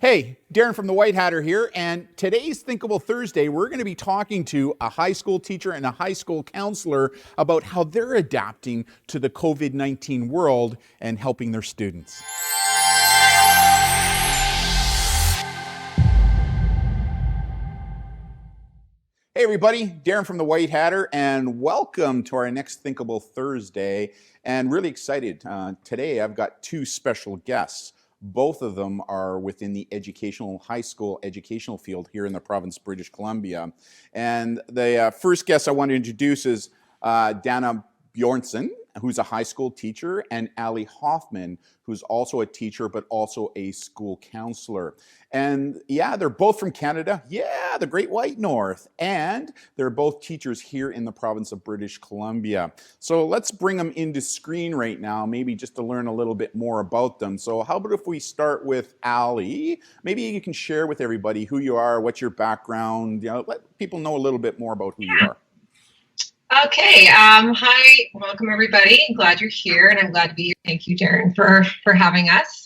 Hey, Darren from the White Hatter here, and today's Thinkable Thursday, we're going to be talking to a high school teacher and a high school counselor about how they're adapting to the COVID-19 world and helping their students. Hey everybody, Darren from the White Hatter, and welcome to our next Thinkable Thursday. And really excited. Today I've got two special guests. Both of them are within the high school educational field here in the province of British Columbia. And the first guest I want to introduce is Dana Bjornson, who's a high school teacher, and Hoffman, who's also a teacher, but also a school counselor. And yeah, they're both from Canada. Yeah, the Great White North. And they're both teachers here in the province of British Columbia. So let's bring them into screen right now, maybe just to learn a little bit more about them. So how about if we start with Allie? Maybe you can share with everybody who you are, what's your background, let people know a little bit more about who you are. Okay. Hi, welcome everybody. I'm glad you're here, and I'm glad to be here. Thank you, Darren, for having us.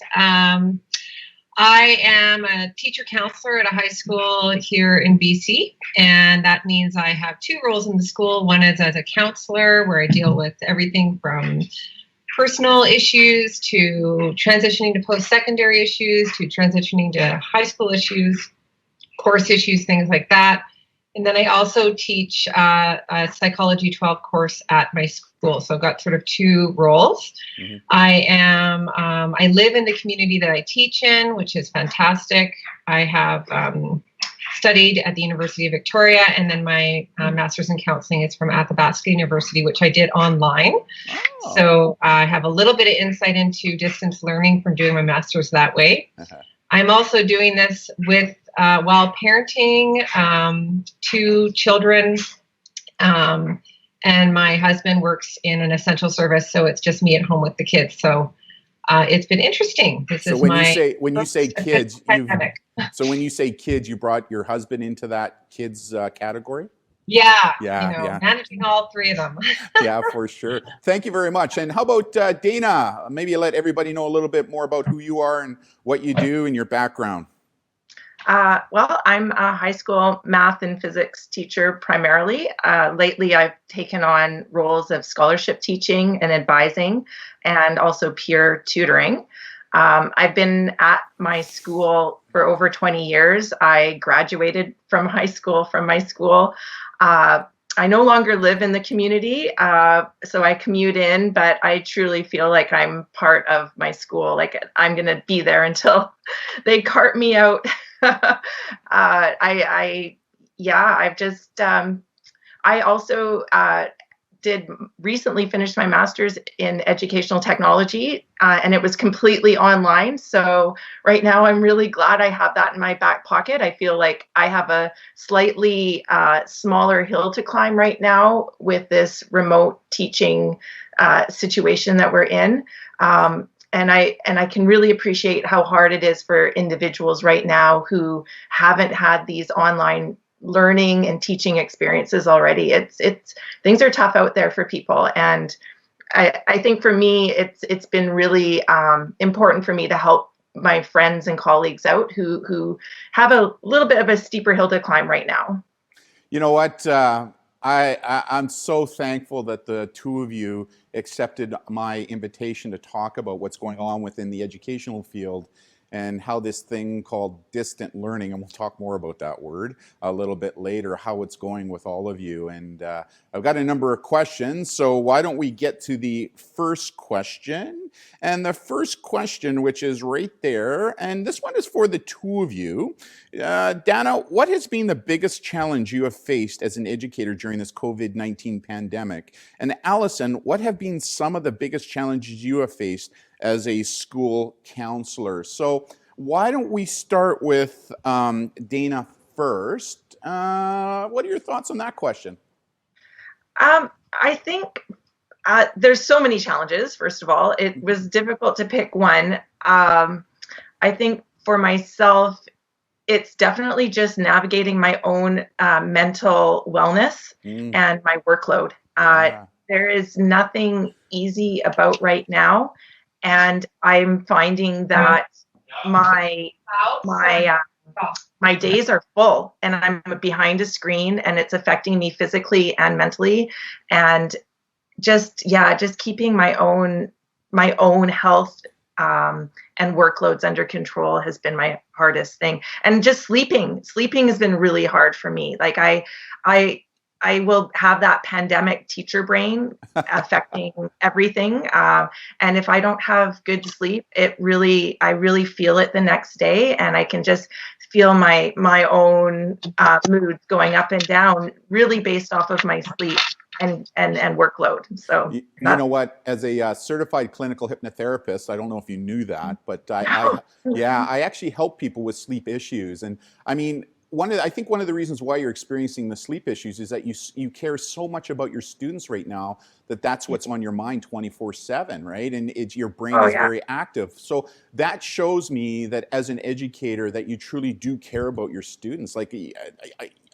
I am a teacher counselor at a high school here in BC, and that means I have two roles in the school. One is as a counselor, where I deal with everything from personal issues to transitioning to post-secondary issues to transitioning to high school issues, course issues, things like that. And then I also teach a Psychology 12 course at my school. So I've got sort of two roles. Mm-hmm. I live in the community that I teach in, which is fantastic. I have studied at the University of Victoria, and then my Master's in Counselling is from Athabasca University, which I did online. Oh. So I have a little bit of insight into distance learning from doing my Master's that way. Uh-huh. I'm also doing this with while parenting two children, and my husband works in an essential service, so it's just me at home with the kids. So it's been interesting. When you say kids, you brought your husband into that kids category? Yeah, managing all three of them. Yeah, for sure. Thank you very much. And how about Dana? Maybe you let everybody know a little bit more about who you are and what you do and your background. Well, I'm a high school math and physics teacher primarily. Lately, I've taken on roles of scholarship teaching and advising, and also peer tutoring. I've been at my school for over 20 years. I graduated from my school. I no longer live in the community, so I commute in, but I truly feel like I'm part of my school. Like I'm going to be there until they cart me out. I also did recently finish my master's in educational technology, and it was completely online. So right now I'm really glad I have that in my back pocket. I feel like I have a slightly smaller hill to climb right now with this remote teaching situation that we're in. And I can really appreciate how hard it is for individuals right now who haven't had these online learning and teaching experiences already. It's things are tough out there for people, and I think for me it's been really important for me to help my friends and colleagues out who have a little bit of a steeper hill to climb right now. You know what? I'm so thankful that the two of you accepted my invitation to talk about what's going on within the educational field and how this thing called distant learning, and we'll talk more about that word a little bit later, how it's going with all of you. And I've got a number of questions, so why don't we get to the first question? And the first question, which is right there, and this one is for the two of you. Dana, what has been the biggest challenge you have faced as an educator during this COVID-19 pandemic? And Allison, what have been some of the biggest challenges you have faced as a school counselor? So why don't we start with Dana first? What are your thoughts on that question? I think there's so many challenges. First of all, it was difficult to pick one. I think for myself, it's definitely just navigating my own mental wellness and my workload. There is nothing easy about right now. And I'm finding that my my my days are full and I'm behind a screen and it's affecting me physically and mentally, and just keeping my own health and workloads under control has been my hardest thing. And just sleeping has been really hard for me. Like I will have that pandemic teacher brain affecting everything. And if I don't have good sleep, I really feel it the next day, and I can just feel my own moods going up and down, really based off of my sleep and workload. So you know what? As a certified clinical hypnotherapist, I don't know if you knew that, but I actually help people with sleep issues, and I mean. I think one of the reasons why you're experiencing the sleep issues is that you care so much about your students right now that's what's on your mind 24/7, right? And your brain is very active. So that shows me that as an educator that you truly do care about your students. Like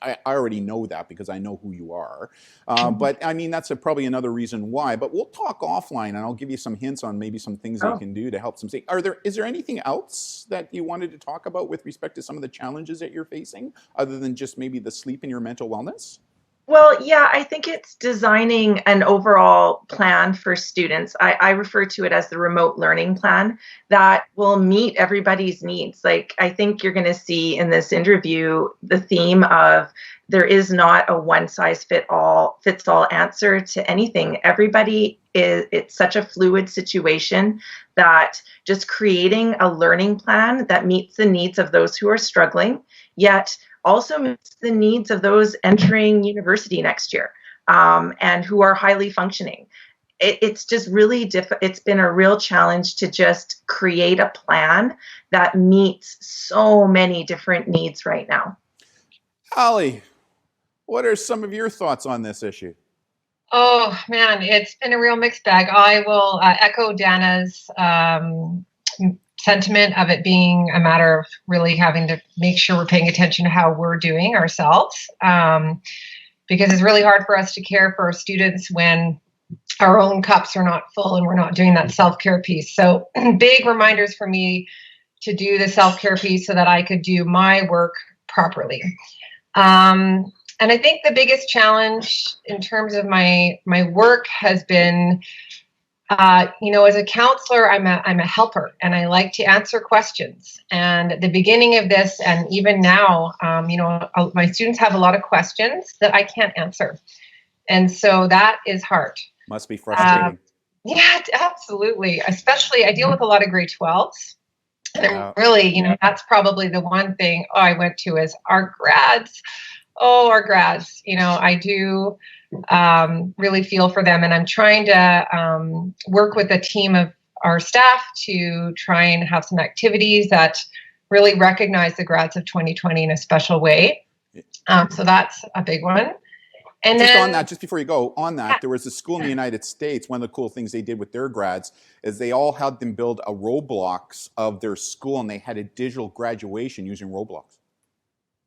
I already know that because I know who you are. But I mean, that's probably another reason why. But we'll talk offline, and I'll give you some hints on maybe some things that you can do to help some sleep. Is there anything else that you wanted to talk about with respect to some of the challenges that you're facing, other than just maybe the sleep and your mental wellness? Well, yeah, I think it's designing an overall plan for students. I refer to it as the remote learning plan that will meet everybody's needs. Like, I think you're going to see in this interview the theme of there is not a one size fits all answer to anything. It's such a fluid situation that just creating a learning plan that meets the needs of those who are struggling, yet also meets the needs of those entering university next year and who are highly functioning. It's just really it's been a real challenge to just create a plan that meets so many different needs right now. Allie, what are some of your thoughts on this issue? Oh man, it's been a real mixed bag. I will echo Dana's sentiment of it being a matter of really having to make sure we're paying attention to how we're doing ourselves, because it's really hard for us to care for our students when our own cups are not full and we're not doing that self-care piece. So big reminders for me to do the self-care piece so that I could do my work properly. And I think the biggest challenge in terms of my work has been, as a counselor, I'm a helper, and I like to answer questions. And at the beginning of this, and even now, my students have a lot of questions that I can't answer, and so that is hard. Must be frustrating. Yeah, absolutely. Especially, I deal with a lot of grade 12s, and really, that's probably the one thing I went to is our grads. Oh, our grads. I do really feel for them, and I'm trying to work with a team of our staff to try and have some activities that really recognize the grads of 2020 in a special way. So that's a big one. And just then, on that, just before you go on that, there was a school in the United States. One of the cool things they did with their grads is they all had them build a Roblox of their school, and they had a digital graduation using Roblox.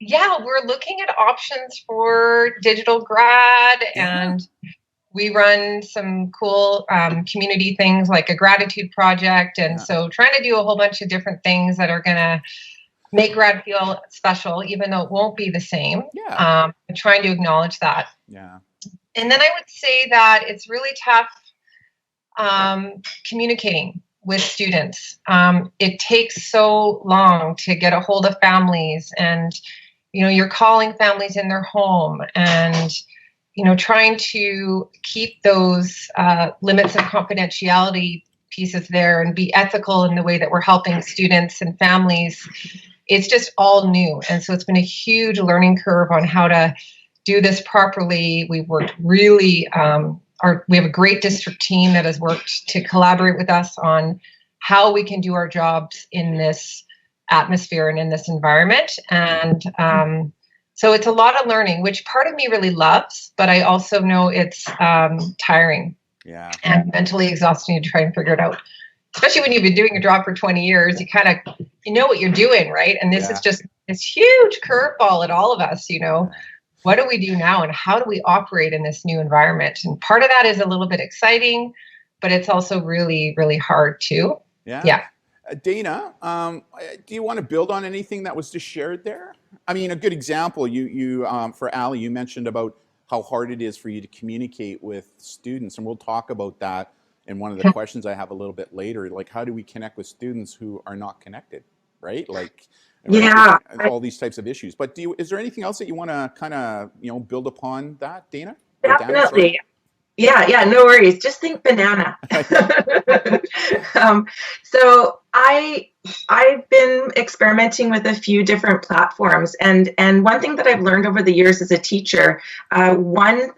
Yeah, we're looking at options for digital grad, and we run some cool community things like a gratitude project. And so trying to do a whole bunch of different things that are going to make grad feel special, even though it won't be the same. Trying to acknowledge that. Yeah. And then I would say that it's really tough communicating with students. It takes so long to get a hold of families, and you're calling families in their home, and trying to keep those limits of confidentiality pieces there and be ethical in the way that we're helping students and families. It's just all new, and so it's been a huge learning curve on how to do this properly. We've worked really. We have a great district team that has worked to collaborate with us on how we can do our jobs in this atmosphere and in this environment. And so it's a lot of learning, which part of me really loves, but I also know it's tiring and mentally exhausting to try and figure it out. Especially when you've been doing your job for 20 years, you know what you're doing, right? And this is just this huge curveball at all of us, What do we do now, and how do we operate in this new environment? And part of that is a little bit exciting, but it's also really, really hard too. Yeah. Dana, do you want to build on anything that was just shared there? I mean, a good example, for Allie, you mentioned about how hard it is for you to communicate with students, and we'll talk about that in one of the questions I have a little bit later. Like, how do we connect with students who are not connected, right? Like, Yeah, right, all these types of issues. But is there anything else that you want to kind of, build upon that, Dana? Or Dana, sorry? definitely. Yeah, no worries. Just think banana. So I've been experimenting with a few different platforms, and one thing that I've learned over the years as a teacher, one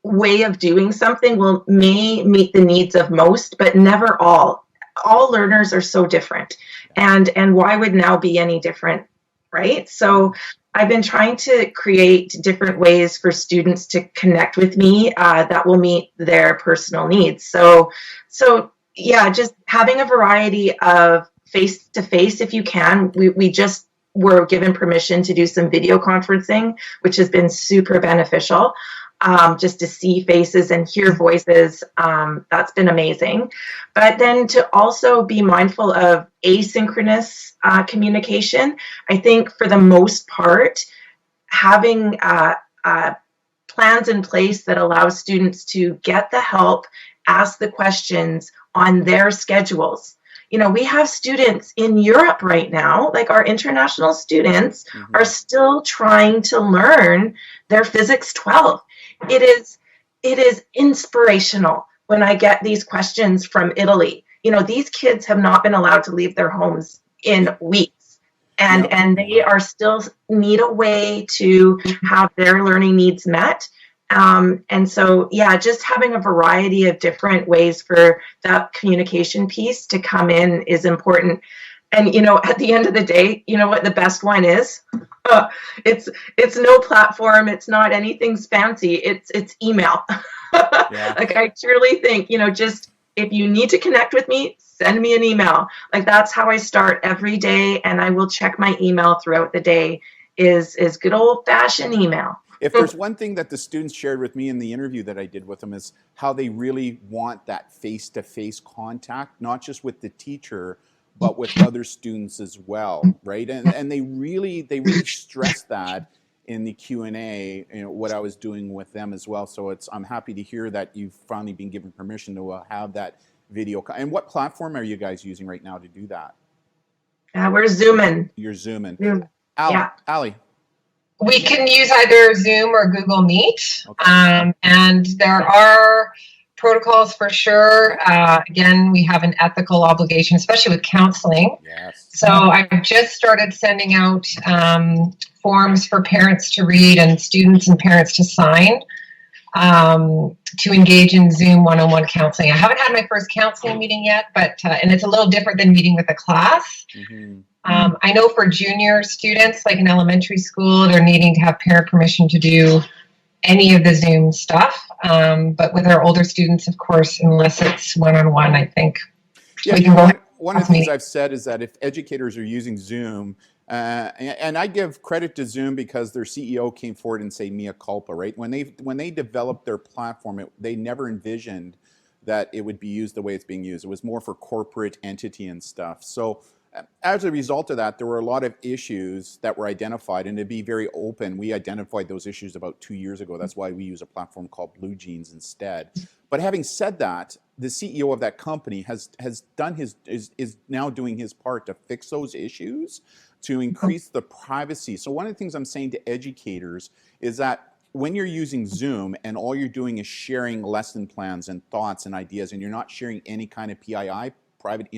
way of doing something may meet the needs of most, but never all. All learners are so different, and why would now be any different, right? So I've been trying to create different ways for students to connect with me that will meet their personal needs. So yeah, just having a variety of face-to-face if you can. We just were given permission to do some video conferencing, which has been super beneficial. Just to see faces and hear voices, that's been amazing. But then to also be mindful of asynchronous communication. I think for the most part, having plans in place that allow students to get the help, ask the questions on their schedules. We have students in Europe right now, like our international students are still trying to learn their Physics 12. It is inspirational when I get these questions from Italy. These kids have not been allowed to leave their homes in weeks, and they are still need a way to have their learning needs met. And so, yeah, just having a variety of different ways for that communication piece to come in is important. And, at the end of the day, you know what the best one is? It's no platform. It's not anything fancy. It's email. Yeah. Like, I truly think, just if you need to connect with me, send me an email. Like, that's how I start every day. And I will check my email throughout the day is good old fashioned email. If there's one thing that the students shared with me in the interview that I did with them is how they really want that face-to-face contact, not just with the teacher, but with other students as well, right? And they really stress that in the Q&A, what I was doing with them as well. So I'm happy to hear that you've finally been given permission to have that video. And what platform are you guys using right now to do that? We're Zooming. You're Zooming. Yeah. Allie. We can use either Zoom or Google Meet, Okay. and there are protocols for sure. Again, we have an ethical obligation, especially with counseling. Yes. So I've just started sending out forms for parents to read and students and parents to sign to engage in Zoom one-on-one counseling. I haven't had my first counseling meeting yet, but and it's a little different than meeting with a class. I know for junior students, like in elementary school, they're needing to have parent permission to do any of the Zoom stuff. But with our older students, of course, unless it's one-on-one, I think we can go. One of the things I've said is that if educators are using Zoom, and I give credit to Zoom because their CEO came forward and say mea culpa, right? When they developed their platform, they never envisioned that it would be used the way it's being used. It was more for corporate entity and stuff. So as a result of that, there were a lot of issues that were identified, and to be very open, we identified those issues about 2 years ago. That's why we use a platform called Blue Jeans instead. But having said that, the CEO of that company is now doing his part to fix those issues, to increase the privacy. So one of the things I'm saying to educators is that when you're using Zoom and all you're doing is sharing lesson plans and thoughts and ideas, and you're not sharing any kind of PII, private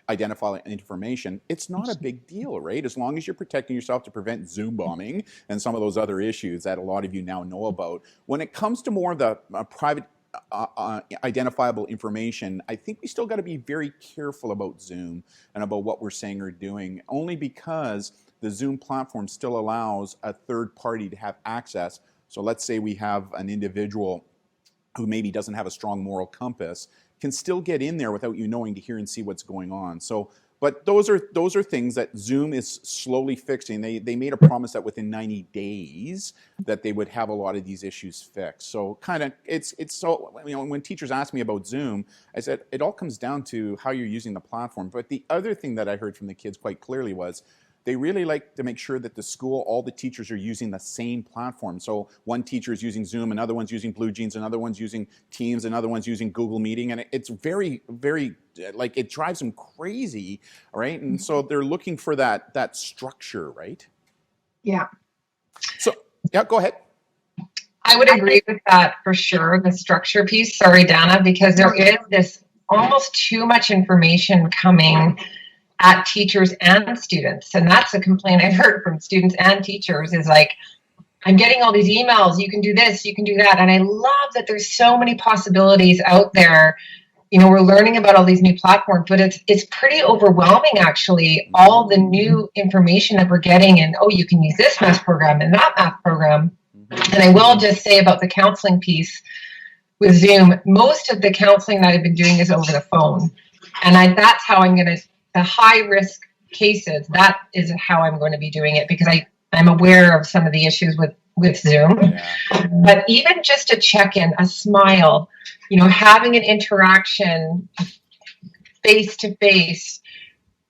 identifiable information, it's not a big deal, right? As long as you're protecting yourself to prevent Zoom bombing and some of those other issues that a lot of you now know about. When it comes to more of the private identifiable information, I think we still got to be very careful about Zoom and about what we're saying or doing, only because the Zoom platform still allows a third party to have access. So let's say we have an individual who maybe doesn't have a strong moral compass, can still get in there without you knowing to hear and see what's going on. So But those are things that Zoom is slowly fixing. They made a promise that within 90 days that they would have a lot of these issues fixed. So kind of it's so, you know, when teachers ask me about Zoom, I said it all comes down to how you're using the platform. But the other thing that I heard from the kids quite clearly was they really like to make sure that the school, all the teachers are using the same platform. So one teacher is using Zoom, another one's using Blue Jeans, another one's using Teams, another one's using Google Meeting, and it's very, very, like, it drives them crazy, right? And so they're looking for that structure, right? Yeah. So, yeah, go ahead. I would agree with that for sure, the structure piece. Sorry, Dana, because there is this almost too much information coming at teachers and students. And that's a complaint I've heard from students and teachers is like, I'm getting all these emails, you can do this, you can do that. And I love that there's so many possibilities out there. You know, we're learning about all these new platforms, but it's pretty overwhelming, actually, all the new information that we're getting. And, oh, you can use this math program and that math program. And I will just say about the counseling piece with Zoom, most of the counseling that I've been doing is over the phone. And that's how I'm going to, the high risk cases, that is how I'm going to be doing it, because I'm aware of some of the issues with Zoom. Yeah. But even just a check-in, a smile, you know, having an interaction face to face,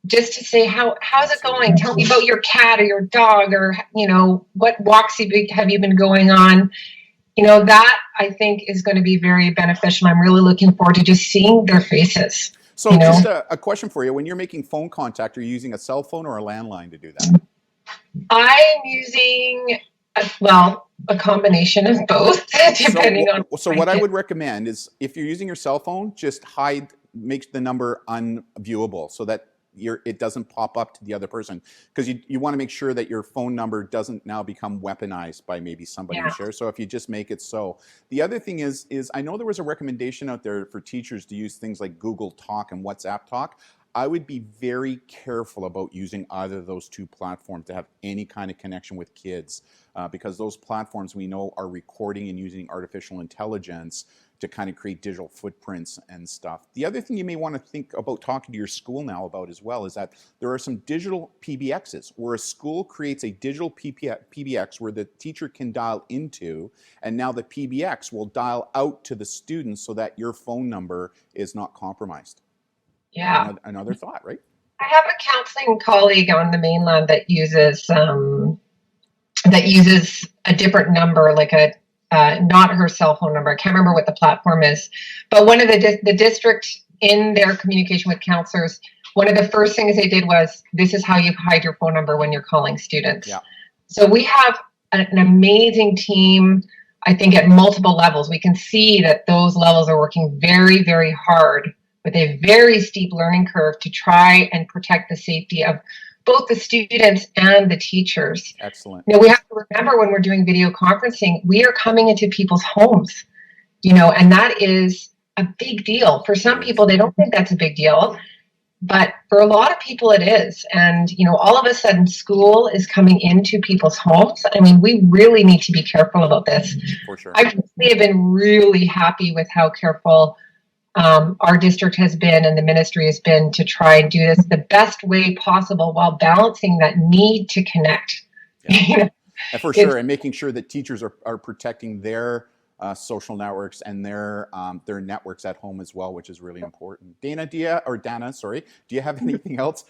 just to say, how's it going? Tell me about your cat or your dog, or, you know, what walks have you been going on? You know, that I think is going to be very beneficial. I'm really looking forward to just seeing their faces. So just a question for you. When you're making phone contact, are you using a cell phone or a landline to do that? I'm using, a combination of both, depending on. So what I would recommend is if you're using your cell phone, just make the number unviewable so that it doesn't pop up to the other person, because you want to make sure that your phone number doesn't now become weaponized by maybe somebody who shares. So if you just make it so. The other thing is I know there was a recommendation out there for teachers to use things like Google Talk and WhatsApp Talk. I would be very careful about using either of those two platforms to have any kind of connection with kids, because those platforms we know are recording and using artificial intelligence to kind of create digital footprints and stuff. The other thing you may want to think about talking to your school now about as well is that there are some digital PBXs where a school creates a digital PBX where the teacher can dial into, and now the PBX will dial out to the students so that your phone number is not compromised. Yeah. Another thought, right? I have a counseling colleague on the mainland that uses a different number, like not her cell phone number. I can't remember what the platform is, but one of the district in their communication with counselors, one of the first things they did was, this is how you hide your phone number when you're calling students. Yeah. So we have an amazing team, I think, at multiple levels. We can see that those levels are working very, very hard with a very steep learning curve to try and protect the safety of both the students and the teachers. Excellent. You know, we have to remember when we're doing video conferencing, we are coming into people's homes, you know, and that is a big deal. For some people, they don't think that's a big deal, but for a lot of people it is. And, you know, all of a sudden school is coming into people's homes. I mean, we really need to be careful about this. For sure. I personally have been really happy with how careful our district has been and the ministry has been to try and do this the best way possible while balancing that need to connect. Yeah. You know? And for sure, and making sure that teachers are protecting their social networks and their networks at home as well, which is really important. Dana, do you have anything else?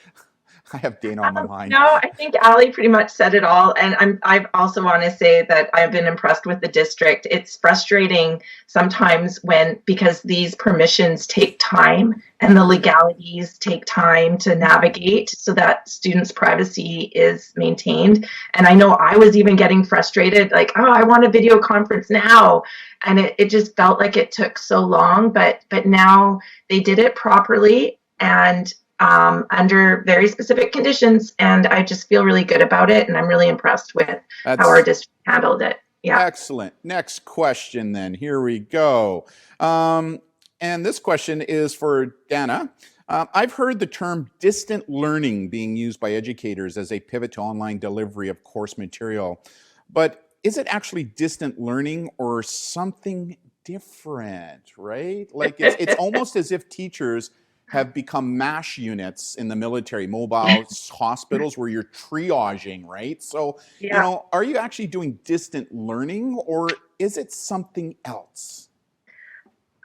I have Dana on my mind. No, I think Allie pretty much said it all. And I also want to say that I've been impressed with the district. It's frustrating sometimes because these permissions take time and the legalities take time to navigate so that students' privacy is maintained. And I know I was even getting frustrated, like, oh, I want a video conference now. And it just felt like it took so long, but now they did it properly and under very specific conditions, and I just feel really good about it, and I'm really impressed with how our district handled it. Yeah. Excellent. Next question then. Here we go. And this question is for Dana. I've heard the term distant learning being used by educators as a pivot to online delivery of course material, but is it actually distant learning or something different, right? Like it's almost as if teachers have become MASH units in the military, mobile hospitals, where you're triaging, right? So, Yeah. are you actually doing distant learning, or is it something else?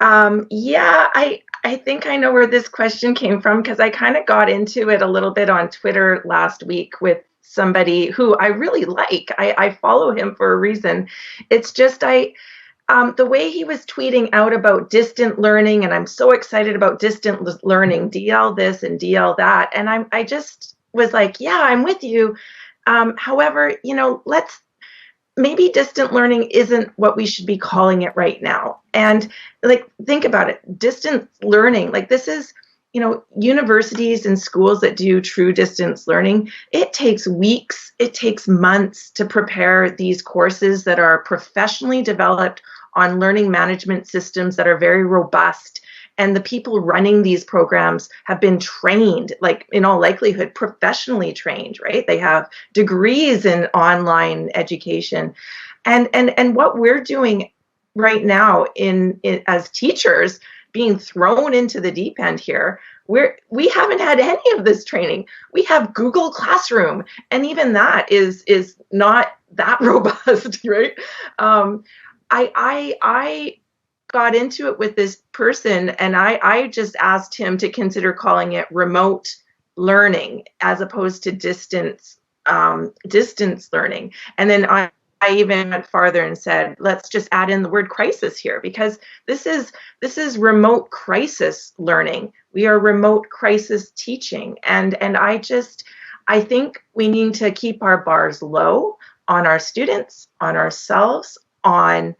Yeah, I think I know where this question came from, because I kind of got into it a little bit on Twitter last week with somebody who I really like. I follow him for a reason. It's just the way he was tweeting out about distant learning, and I'm so excited about distant learning, DL this and DL that, and I just was like, yeah, I'm with you. However, maybe distant learning isn't what we should be calling it right now. And like, think about it, distance learning, like this is, universities and schools that do true distance learning, it takes weeks, it takes months to prepare these courses that are professionally developed on learning management systems that are very robust. And the people running these programs have been trained, like in all likelihood, professionally trained, right? They have degrees in online education. And what we're doing right now as teachers, being thrown into the deep end here, we haven't had any of this training. We have Google Classroom, and even that is not that robust, right? I got into it with this person, and I just asked him to consider calling it remote learning as opposed to distance learning. And then I even went farther and said, let's just add in the word crisis here, because this is remote crisis learning. We are remote crisis teaching. And I think we need to keep our bars low on our students, on ourselves, on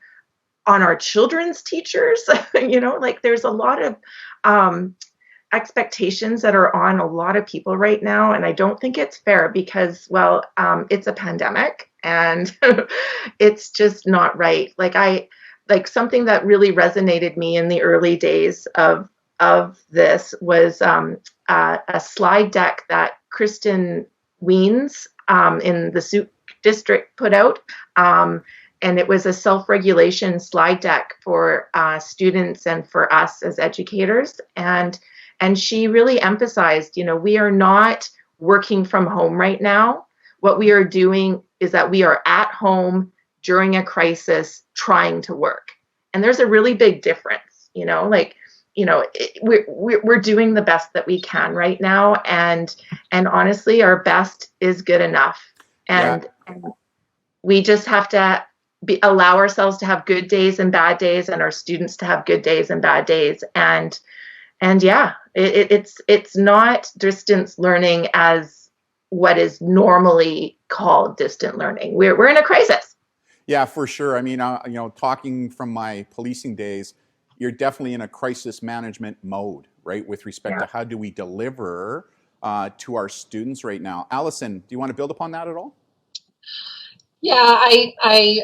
our children's teachers. Like there's a lot of expectations that are on a lot of people right now. And I don't think it's fair because, it's a pandemic and it's just not right. Like something that really resonated me in the early days of this was a slide deck that Kristen Weens in the Souk district put out. And it was a self-regulation slide deck for students and for us as educators. And she really emphasized, we are not working from home right now. What we are doing is that we are at home during a crisis trying to work. And there's a really big difference, we're doing the best that we can right now. And honestly, our best is good enough. And we just have to allow ourselves to have good days and bad days, and our students to have good days and bad days. And it's not distance learning as what is normally called distant learning. We're in a crisis. Yeah, for sure. I mean, talking from my policing days, you're definitely in a crisis management mode, right? With respect to how do we deliver to our students right now. Allison, do you want to build upon that at all? Yeah, I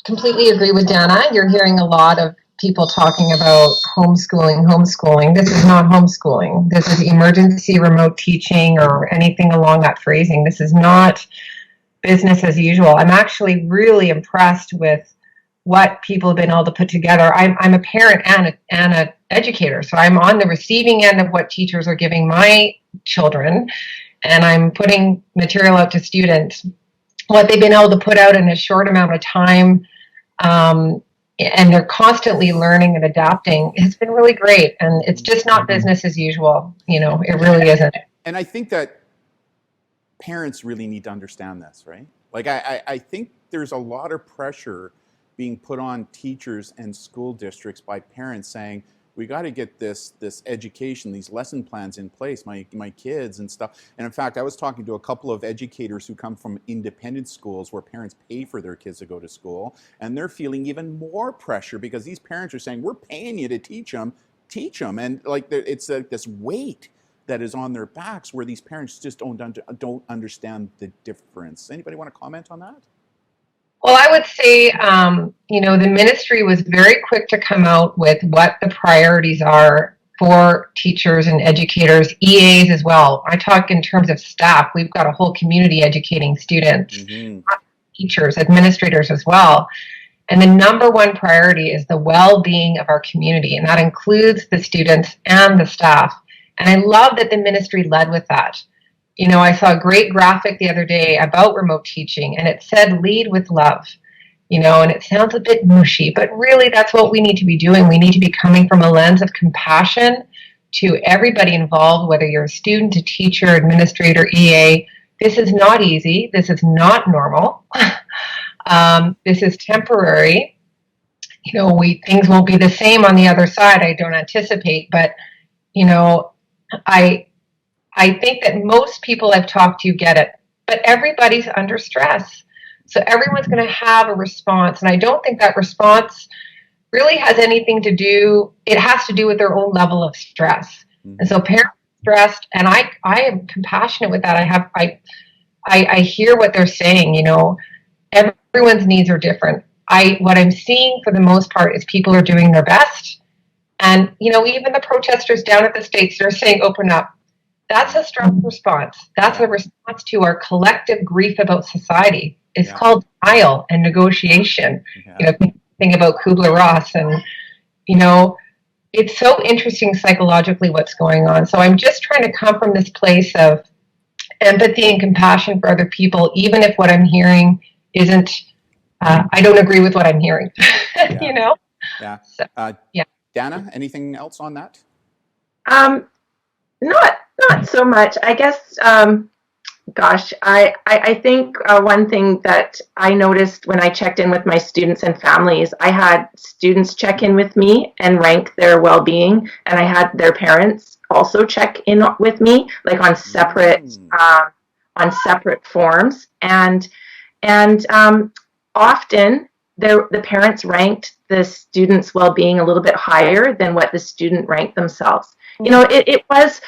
completely agree with Dana. You're hearing a lot of people talking about homeschooling. This is not homeschooling. This is emergency remote teaching or anything along that phrasing. This is not business as usual. I'm actually really impressed with what people have been able to put together. I'm a parent and an educator, so I'm on the receiving end of what teachers are giving my children, and I'm putting material out to students. What they've been able to put out in a short amount of time, and they're constantly learning and adapting, has been really great. And it's just not business as usual. It really isn't. And I think that parents really need to understand this, right? Like, I think there's a lot of pressure being put on teachers and school districts by parents saying, we got to get this education, these lesson plans in place, my kids and stuff. And in fact, I was talking to a couple of educators who come from independent schools where parents pay for their kids to go to school, and they're feeling even more pressure because these parents are saying, we're paying you to teach them. And like, it's this weight that is on their backs where these parents just don't understand the difference. Anybody want to comment on that? Well, I would say, the ministry was very quick to come out with what the priorities are for teachers and educators, EAs as well. I talk in terms of staff. We've got a whole community educating students, teachers, administrators as well. And the number one priority is the well-being of our community, and that includes the students and the staff. And I love that the ministry led with that. You know, I saw a great graphic the other day about remote teaching, and it said, lead with love. You know, and it sounds a bit mushy, but really that's what we need to be doing. We need to be coming from a lens of compassion to everybody involved, whether you're a student, a teacher, administrator, EA. This is not easy. This is not normal. This is temporary. You know, things won't be the same on the other side, I don't anticipate. But, you know, I think that most people I've talked to get it, but everybody's under stress. So everyone's going to have a response. And I don't think that response really has anything to do, it has to do with their own level of stress. Mm-hmm. And so parents are stressed, and I am compassionate with that. I hear what they're saying, you know, everyone's needs are different. What I'm seeing for the most part is people are doing their best. And, you know, even the protesters down at the States, they're saying, open up. That's a strong response. That's a response to our collective grief about society. It's called denial and negotiation. You know, think about Kubler-Ross, and, you know, it's so interesting psychologically what's going on. So I'm just trying to come from this place of empathy and compassion for other people, even if what I'm hearing isn't, I don't agree with what I'm hearing, you know? Yeah. So, Dana, anything else on that? Not so much. I guess, gosh, I think one thing that I noticed when I checked in with my students and families, I had students check in with me and rank their well-being, and I had their parents also check in with me, like on separate forms, and often the parents ranked the student's well-being a little bit higher than what the student ranked themselves. You know, it was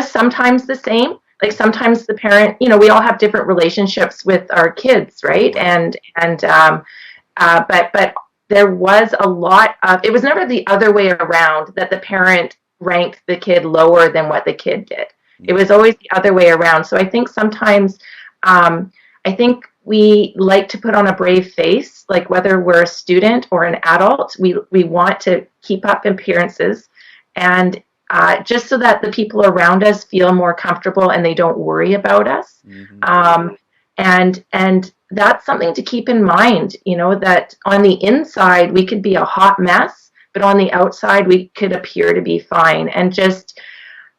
sometimes the same. Like sometimes the parent, you know, we all have different relationships with our kids, right? But there was a lot of, it was never the other way around, that the parent ranked the kid lower than what the kid did. It was always the other way around. So I think sometimes, I think we like to put on a brave face, like whether we're a student or an adult, we want to keep up appearances, and just so that the people around us feel more comfortable and they don't worry about us. Mm-hmm. And that's something to keep in mind, you know, that on the inside we could be a hot mess, but on the outside we could appear to be fine. And just,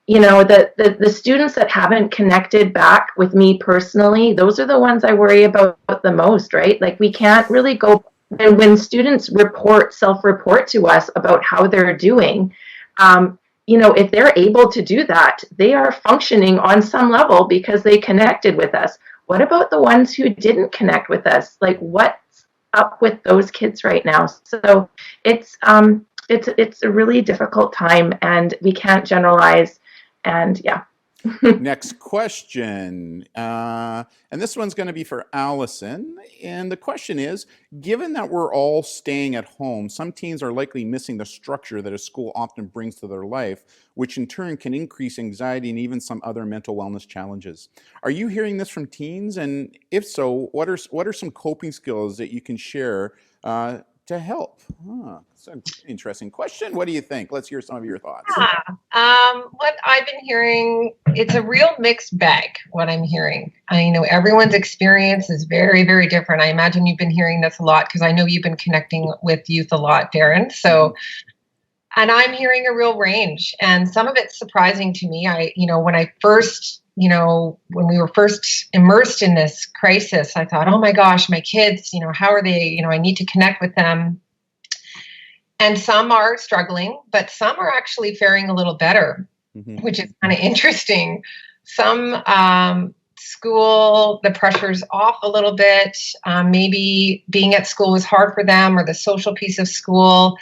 you know, the students that haven't connected back with me personally, those are the ones I worry about the most, right? Like we can't really go, and when students self-report to us about how they're doing, you know, if they're able to do that, they are functioning on some level because they connected with us. What about the ones who didn't connect with us? Like, what's up with those kids right now? So it's a really difficult time, and we can't generalize. And Next question. And this one's going to be for Allison. And the question is, given that we're all staying at home, some teens are likely missing the structure that a school often brings to their life, which in turn can increase anxiety and even some other mental wellness challenges. Are you hearing this from teens? And if so, what are some coping skills that you can share to help? That's an interesting question. What do you think? Let's hear some of your thoughts. What I've been hearing, it's a real mixed bag, what I'm hearing. I know everyone's experience is very, very different. I imagine you've been hearing this a lot because I know you've been connecting with youth a lot, Darren. So, and I'm hearing a real range, and some of it's surprising to me. When we were first immersed in this crisis, I thought, oh my gosh, my kids, you know, how are they? You know, I need to connect with them. And some are struggling, but some are actually faring a little better, which is kind of interesting. Some school, the pressure's off a little bit. Maybe being at school was hard for them, or the social piece of school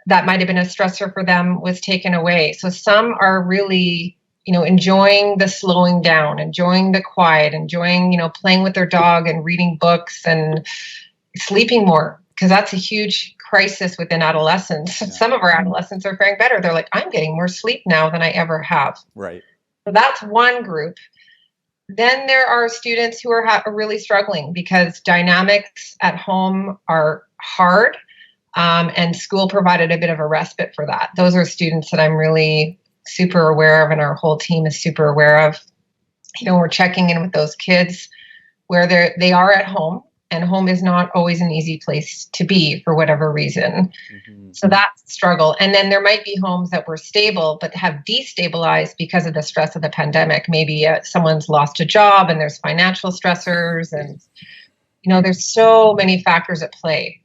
that might have been a stressor for them was taken away. So some are really, you know, enjoying the slowing down, enjoying the quiet, enjoying, you know, playing with their dog and reading books and sleeping more, because that's a huge crisis within adolescents. Yeah. Some of our adolescents are faring better. They're like, I'm getting more sleep now than I ever have. Right. So that's one group. then there are students who are really struggling because dynamics at home are hard, and school provided a bit of a respite for that. Those are students that I'm really super aware of, and our whole team is super aware of. We're checking in with those kids where they are at home, and home is not always an easy place to be for whatever reason. Mm-hmm. So that's a struggle. And then there might be homes that were stable but have destabilized because of the stress of the pandemic. Maybe someone's lost a job and there's financial stressors, and there's so many factors at play.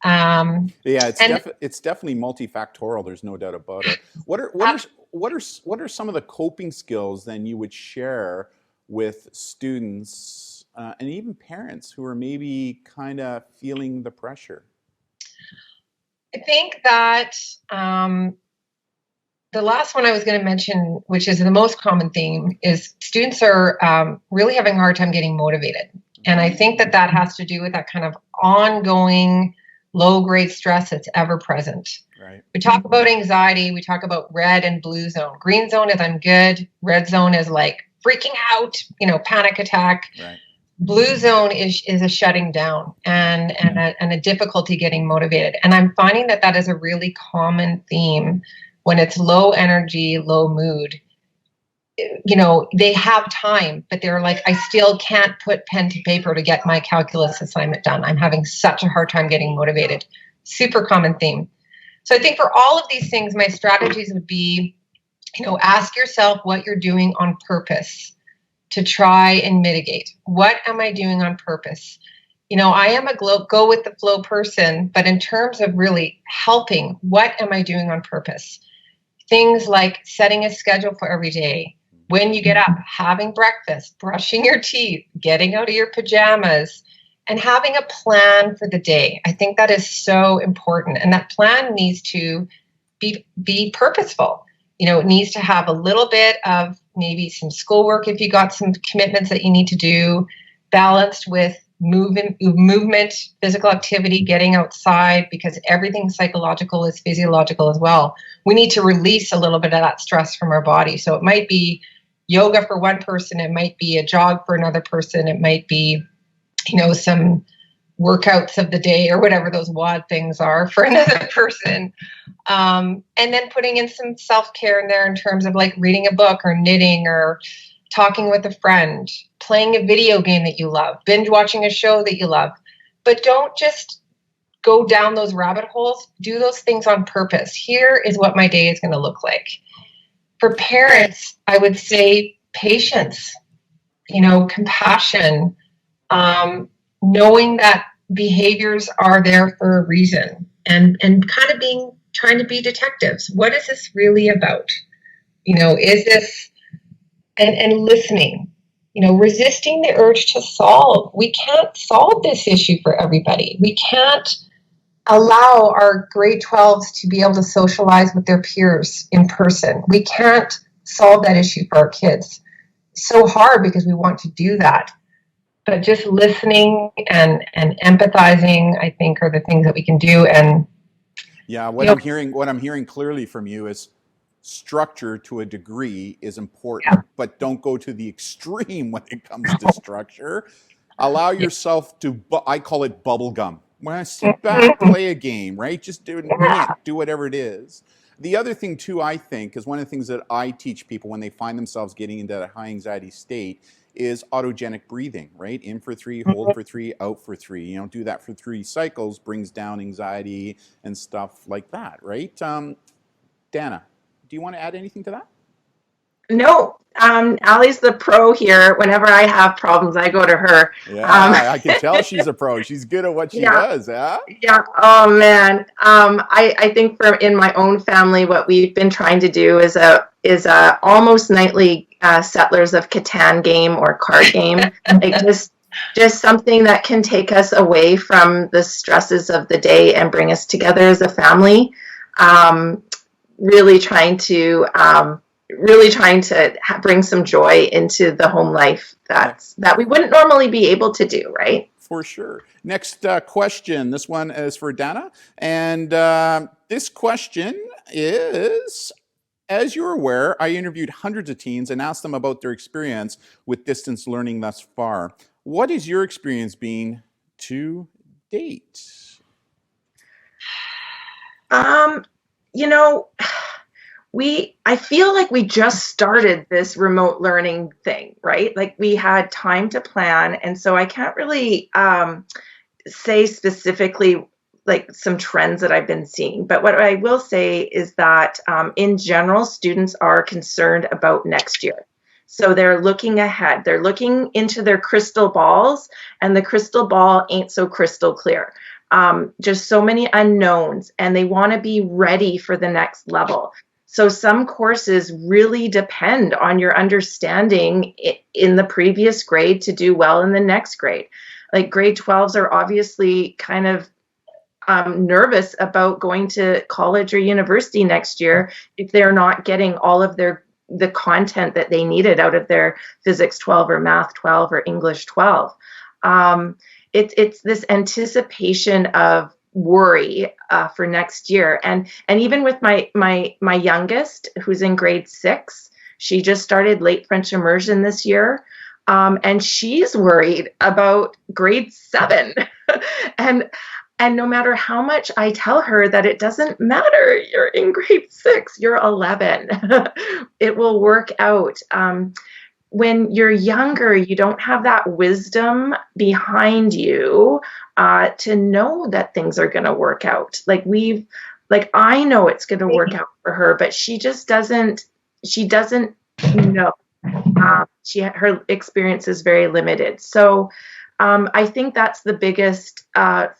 It's definitely multifactorial. There's no doubt about it. What are some of the coping skills then you would share with students and even parents who are maybe kind of feeling the pressure? I think that the last one I was going to mention, which is the most common theme, is students are really having a hard time getting motivated. And I think that has to do with that kind of ongoing low-grade stress that's ever present. Right. We talk about anxiety. We talk about red and blue zone. Green zone is I'm good. Red zone is like freaking out, panic attack. Right. Blue zone is a shutting down and a difficulty getting motivated. And I'm finding that is a really common theme when it's low energy, low mood. They have time, but they're like, I still can't put pen to paper to get my calculus assignment done. I'm having such a hard time getting motivated. Super common theme. So I think for all of these things, my strategies would be, ask yourself what you're doing on purpose to try and mitigate. What am I doing on purpose? I am a go with the flow person, but in terms of really helping, what am I doing on purpose? Things like setting a schedule for every day. When you get up, having breakfast, brushing your teeth, getting out of your pajamas, and having a plan for the day. I think that is so important. And that plan needs to be purposeful. It needs to have a little bit of maybe some schoolwork if you got some commitments that you need to do, balanced with movement, physical activity, getting outside, because everything psychological is physiological as well. We need to release a little bit of that stress from our body. So it might be yoga for one person, it might be a jog for another person, it might be, some workouts of the day or whatever those WOD things are for another person. And then putting in some self-care in there in terms of like reading a book or knitting or talking with a friend, playing a video game that you love, binge watching a show that you love. But don't just go down those rabbit holes. Do those things on purpose. Here is what my day is going to look like. For parents, I would say patience, compassion, knowing that behaviors are there for a reason, and kind of trying to be detectives. What is this really about? Is this, and listening, resisting the urge to solve. We can't solve this issue for everybody. We can't allow our grade 12s to be able to socialize with their peers in person. We can't solve that issue for our kids. It's so hard because we want to do that. But just listening and empathizing, I think, are the things that we can do. And what I'm hearing clearly from you is structure to a degree is important, but don't go to the extreme when it comes to structure. Allow yourself to, I call it bubble gum. When I sit back, play a game, right? Just do whatever it is. The other thing too, I think, is one of the things that I teach people when they find themselves getting into that high anxiety state is autogenic breathing, right? In for 3, hold for 3, out for 3. Do that for 3 cycles, brings down anxiety and stuff like that, right? Dana, do you want to add anything to that? No, Ally's the pro here. Whenever I have problems, I go to her. Yeah, I can tell she's a pro. She's good at what she does, huh? Yeah. Oh man. I think in my own family, what we've been trying to do is a almost nightly Settlers of Catan game or card game. Like just something that can take us away from the stresses of the day and bring us together as a family. Really trying to bring some joy into the home life that we wouldn't normally be able to do, right? For sure. Next question. This one is for Dana. And this question is, as you're aware, I interviewed hundreds of teens and asked them about their experience with distance learning thus far. What is your experience been to date? You know, I feel like we just started this remote learning thing, right? Like we had time to plan. And so I can't really say specifically like some trends that I've been seeing. But what I will say is that in general, students are concerned about next year. So they're looking ahead. They're looking into their crystal balls, and the crystal ball ain't so crystal clear. Just so many unknowns, and they want to be ready for the next level. So some courses really depend on your understanding in the previous grade to do well in the next grade. Like grade 12s are obviously kind of nervous about going to college or university next year if they're not getting all of the content that they needed out of their physics 12 or math 12 or English 12. It's this anticipation of worry for next year, and even with my youngest, who's in grade 6, she just started late French immersion this year, and she's worried about grade 7, and no matter how much I tell her that it doesn't matter, you're in grade 6, you're 11, it will work out. When you're younger, you don't have that wisdom behind you to know that things are going to work out. I know it's going to work out for her, but she just doesn't know. Her experience is very limited. So I think that's the biggest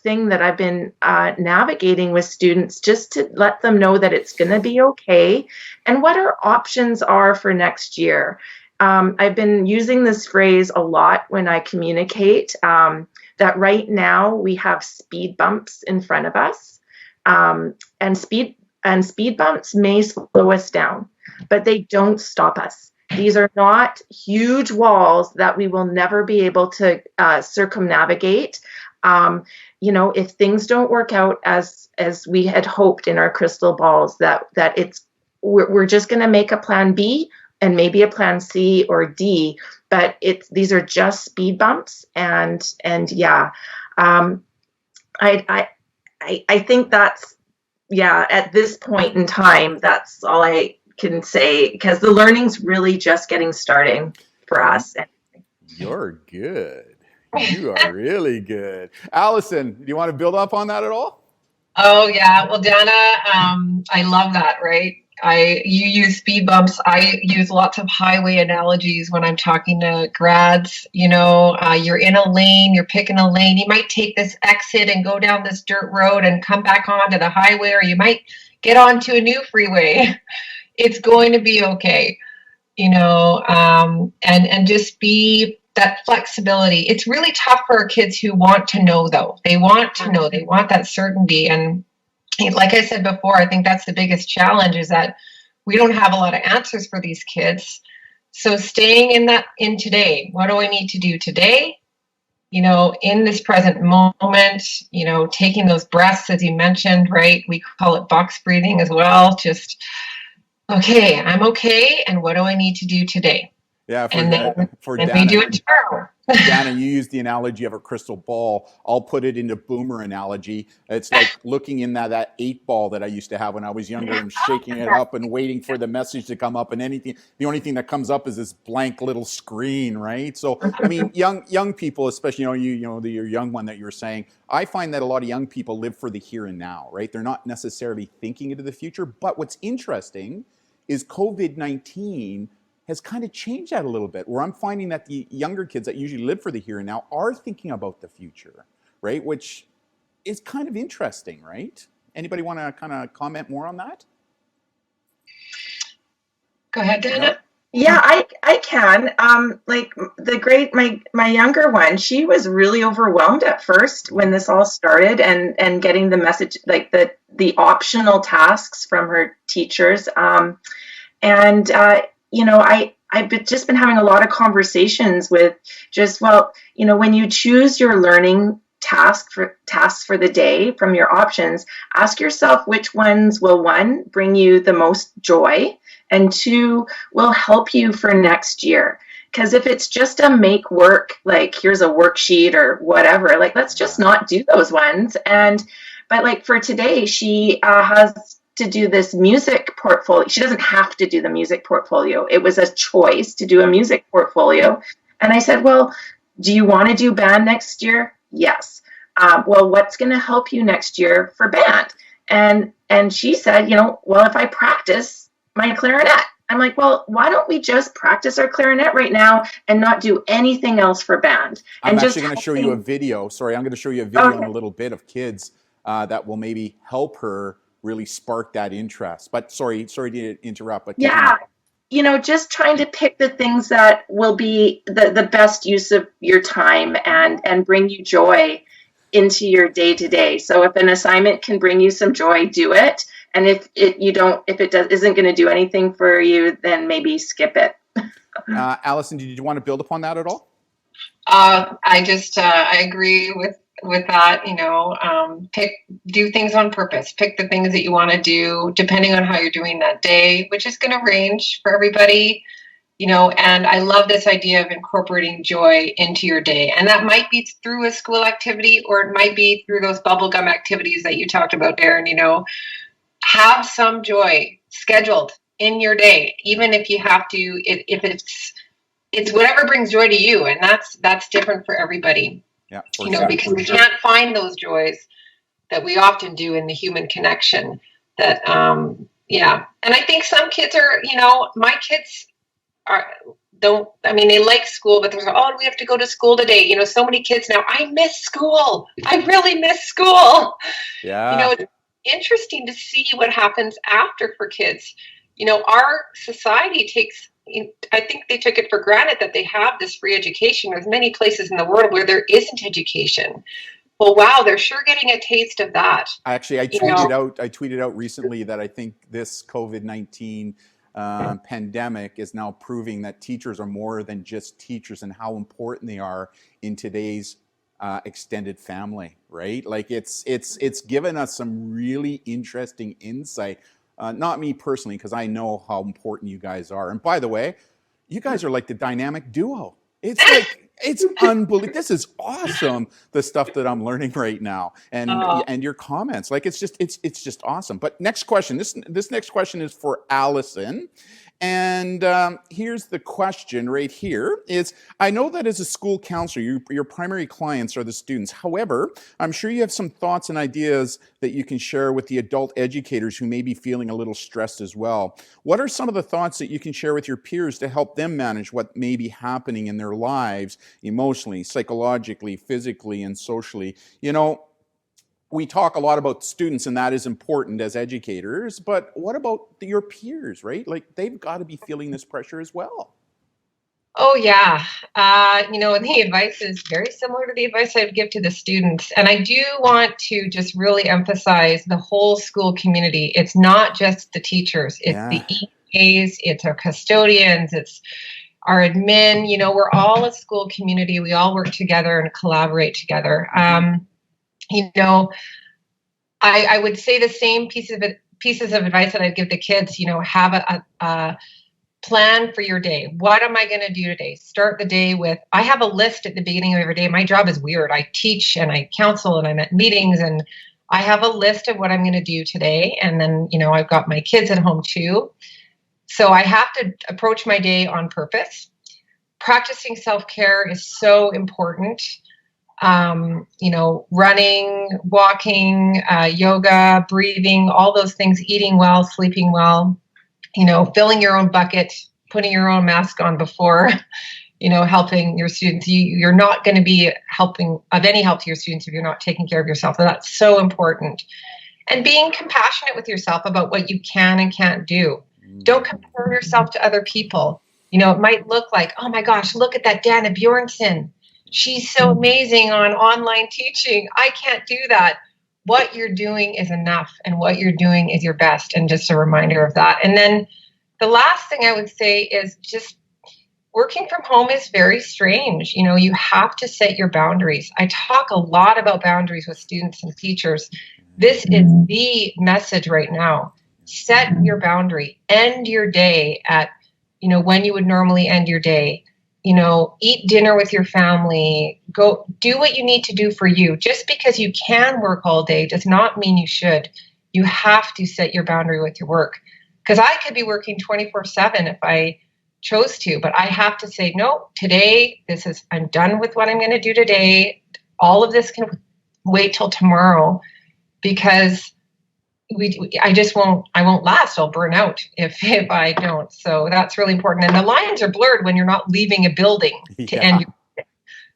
thing that I've been navigating with students, just to let them know that it's going to be okay and what our options are for next year. I've been using this phrase a lot when I communicate, that right now we have speed bumps in front of us, and speed bumps may slow us down, but they don't stop us. These are not huge walls that we will never be able to circumnavigate. If things don't work out as we had hoped in our crystal balls, that we're just going to make a plan B and maybe a plan C or D, but these are just speed bumps, and yeah, I think that's, yeah, at this point in time, that's all I can say, because the learning's really just getting starting for us. You're good. You are really good. Allison, do you want to build up on that at all? Oh yeah, well, Dana, I love that, right? You use speed bumps. I use lots of highway analogies when I'm talking to grads. You're in a lane, you're picking a lane. You might take this exit and go down this dirt road and come back onto the highway, or you might get onto a new freeway. It's going to be okay, and just be that flexibility. It's really tough for our kids who want to know, though. They want to know, they want that certainty. And like I said before, I think that's the biggest challenge, is that we don't have a lot of answers for these kids. So staying in today, what do I need to do today? In this present moment, taking those breaths, as you mentioned, right? We call it box breathing as well. Just, okay, I'm okay. And what do I need to do today? Yeah, for and Dana, we do it tomorrow. Dana, you used the analogy of a crystal ball. I'll put it into boomer analogy. It's like looking in that 8 ball that I used to have when I was younger, and shaking it up and waiting for the message to come up, and the only thing that comes up is this blank little screen, right? So, I mean, young people, especially, your young one that you were saying, I find that a lot of young people live for the here and now, right? They're not necessarily thinking into the future. But what's interesting is COVID-19 has kind of changed that a little bit, where I'm finding that the younger kids that usually live for the here and now are thinking about the future, right? Which is kind of interesting, right? Anybody want to kind of comment more on that? Go ahead, Dana. No? Yeah, I can. My younger one, she was really overwhelmed at first when this all started, and getting the message, like the optional tasks from her teachers. I've just been having a lot of conversations with when you choose your learning tasks for the day from your options, ask yourself which ones will, one, bring you the most joy, and 2, will help you for next year. Because if it's just a make work, like here's a worksheet or whatever, like let's just not do those ones. But like for today, she has to do this music portfolio. She doesn't have to do the music portfolio. It was a choice to do a music portfolio. And I said, well, do you want to do band next year? Yes. Well, what's going to help you next year for band? And she said, well, if I practice my clarinet. I'm like, well, why don't we just practice our clarinet right now and not do anything else for band? I'm actually going to show you a video. Sorry, I'm going to show you a video in a little bit of kids that will maybe help her really spark that interest. But sorry to interrupt. But yeah, just trying to pick the things that will be the best use of your time and bring you joy into your day to day. So if an assignment can bring you some joy, do it. And if it isn't going to do anything for you, then maybe skip it. Allison, did you want to build upon that at all? I agree with that. Do things on purpose. Pick the things that you want to do, depending on how you're doing that day, which is going to range for everybody. And I love this idea of incorporating joy into your day. And that might be through a school activity, or it might be through those bubblegum activities that you talked about, Darren. Have some joy scheduled in your day, even if you have to, if it's whatever brings joy to you. And that's different for everybody. Yeah, because we can't find those joys that we often do in the human connection that, And I think some kids are, my kids they like school, but we have to go to school today. So many kids now, I miss school. I really miss school. Yeah. It's interesting to see what happens after for kids. Our society I think they took it for granted that they have this free education. There's many places in the world where there isn't education. Well, wow, they're sure getting a taste of that. Actually, I tweeted out recently that I think this COVID-19 pandemic is now proving that teachers are more than just teachers and how important they are in today's extended family, right? Like it's given us some really interesting insight. Not me personally, because I know how important you guys are. And by the way, you guys are like the dynamic duo. It's unbelievable. This is awesome, the stuff that I'm learning right now, and your comments. Like it's just awesome. But next question. This next question is for Allison. And here's the question right here is, I know that as a school counselor, your primary clients are the students. However, I'm sure you have some thoughts and ideas that you can share with the adult educators who may be feeling a little stressed as well. What are some of the thoughts that you can share with your peers to help them manage what may be happening in their lives emotionally, psychologically, physically, and socially? We talk a lot about students, and that is important as educators, but what about your peers, right? Like they've got to be feeling this pressure as well. Oh, yeah. The advice is very similar to the advice I would give to the students. And I do want to just really emphasize the whole school community. It's not just the teachers. It's the EAs, it's our custodians, it's our admin. We're all a school community. We all work together and collaborate together. I would say the same pieces of advice that I'd give the kids, have a plan for your day. What am I going to do today? Start the day with, I have a list at the beginning of every day. My job is weird. I teach and I counsel and I'm at meetings, and I have a list of what I'm going to do today. And then, I've got my kids at home too. So I have to approach my day on purpose. Practicing self-care is so important. Running, walking, yoga, breathing, all those things, eating well, sleeping well, filling your own bucket, putting your own mask on before, helping your students. You're not going to be of any help to your students if you're not taking care of yourself. So that's so important. And being compassionate with yourself about what you can and can't do. Don't compare yourself to other people. It might look like, oh my gosh, look at that Dana Bjornson. She's so amazing on online teaching. I can't do that. What you're doing is enough, and what you're doing is your best. And just a reminder of that. And then the last thing I would say is just working from home is very strange. You have to set your boundaries. I talk a lot about boundaries with students and teachers. This is the message right now. set your boundary, end your day at, when you would normally end your day. Eat dinner with your family, go do what you need to do for you. Just because you can work all day does not mean you should. You have to set your boundary with your work. Because I could be working 24/7 if I chose to, but I have to say, no, today, I'm done with what I'm going to do today. All of this can wait till tomorrow, because I won't last. I'll burn out if I don't. So that's really important. And the lines are blurred when you're not leaving a building to end your day.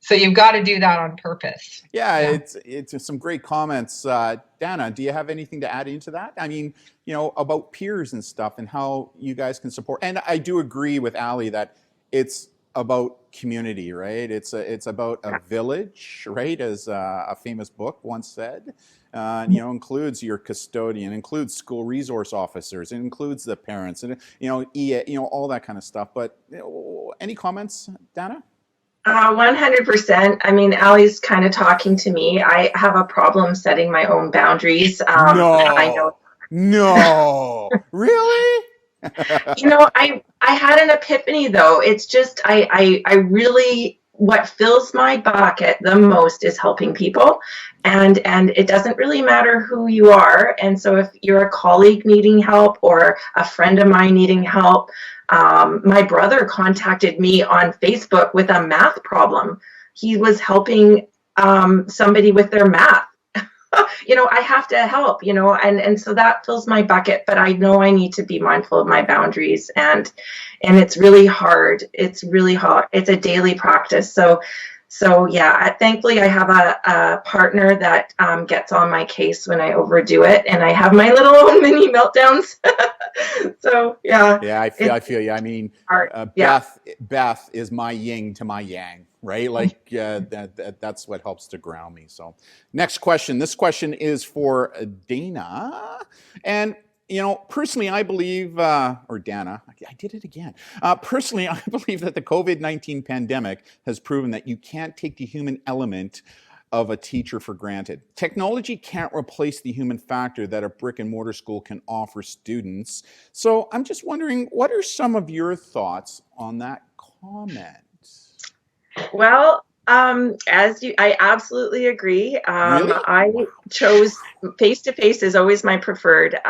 So you've got to do that on purpose. Yeah. It's some great comments. Dana, do you have anything to add into that? I mean, about peers and stuff and how you guys can support. And I do agree with Ally that it's about community, right? It's about a village, right? As a famous book once said. Includes your custodian, includes school resource officers, it includes the parents, and all that kind of stuff. But any comments, Dana? 100%. I mean, Ally's kind of talking to me. I have a problem setting my own boundaries. I know. No, really? I had an epiphany though. It's just, I really, what fills my bucket the most is helping people. And it doesn't really matter who you are. And so if you're a colleague needing help or a friend of mine needing help, my brother contacted me on Facebook with a math problem. He was helping somebody with their math. I have to help, and so that fills my bucket, but I know I need to be mindful of my boundaries, and it's really hard. It's really hard. It's a daily practice. So yeah, thankfully I have a partner that gets on my case when I overdo it, and I have my little mini meltdowns. So yeah. Yeah, I feel you. I mean, Beth is my yin to my yang, right? Like that's what helps to ground me. So next question. This question is for Dana, and personally, I believe, or Dana, I did it again. Personally, I believe that the COVID-19 pandemic has proven that you can't take the human element of a teacher for granted. Technology can't replace the human factor that a brick and mortar school can offer students. So I'm just wondering, what are some of your thoughts on that comment? Well, I absolutely agree. Really? I chose face-to-face is always my preferred.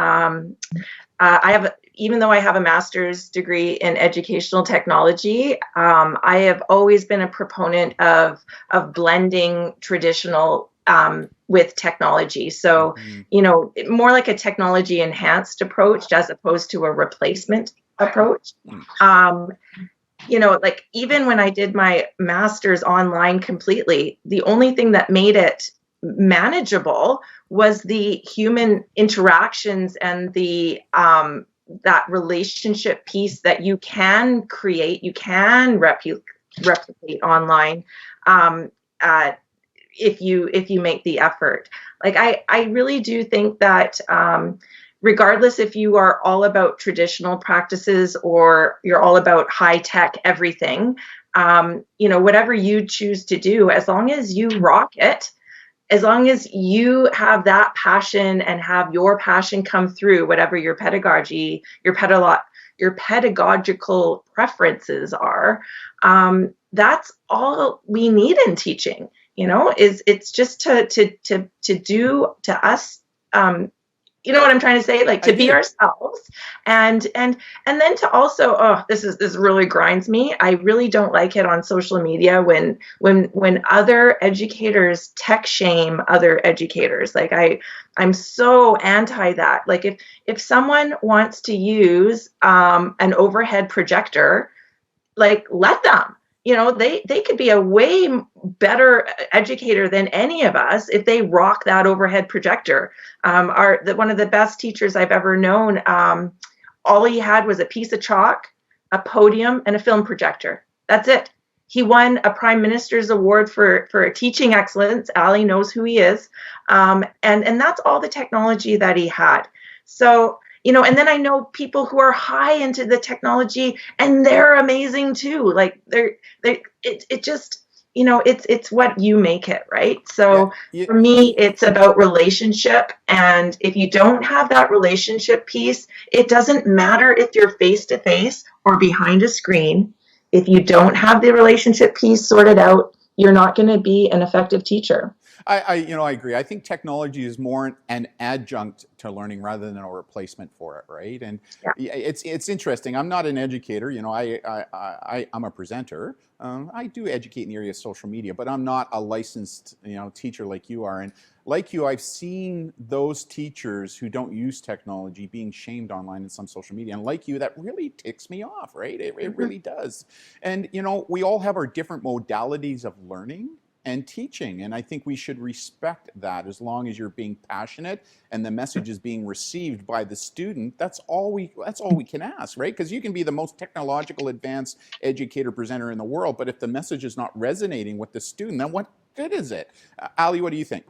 Even though I have a master's degree in educational technology, I have always been a proponent of blending traditional with technology. So, more like a technology enhanced approach as opposed to a replacement approach. Like even when I did my master's online completely, the only thing that made it manageable was the human interactions and the that relationship piece that you can create, you can replicate online if you make the effort. Like I really do think that regardless if you are all about traditional practices or you're all about high tech everything, whatever you choose to do, as long as you rock it, as long as you have that passion and have your passion come through, whatever your pedagogy, your pedagogical preferences are, that's all we need in teaching. It's just to do to us. You know what I'm trying to say? Like to be ourselves, and then to also, this really grinds me. I really don't like it on social media when other educators tech shame other educators. Like I'm so anti that. Like if someone wants to use an overhead projector, like let them. They could be a way better educator than any of us if they rock that overhead projector. One of the best teachers I've ever known, all he had was a piece of chalk, a podium, and a film projector. That's it. He won a Prime Minister's Award for teaching excellence. Ally knows who he is. And that's all the technology that he had. So, and then I know people who are high into the technology and they're amazing too. Like it just, it's what you make it, right? So Yeah. for me, it's about relationship. And if you don't have that relationship piece, it doesn't matter if you're face to face or behind a screen. If you don't have the relationship piece sorted out, you're not going to be an effective teacher. I agree. I think technology is more an adjunct to learning rather than a replacement for it, right? And it's interesting. I'm not an educator. I'm a presenter. I do educate in the area of social media, but I'm not a licensed teacher like you are. And like you, I've seen those teachers who don't use technology being shamed online in some social media. And like you, that really ticks me off, right? It really does. And we all have our different modalities of learning and teaching. And I think we should respect that as long as you're being passionate and the message is being received by the student. That's all we can ask, right? Because you can be the most technological advanced educator presenter in the world, but if the message is not resonating with the student, then what good is it? Ali, what do you think?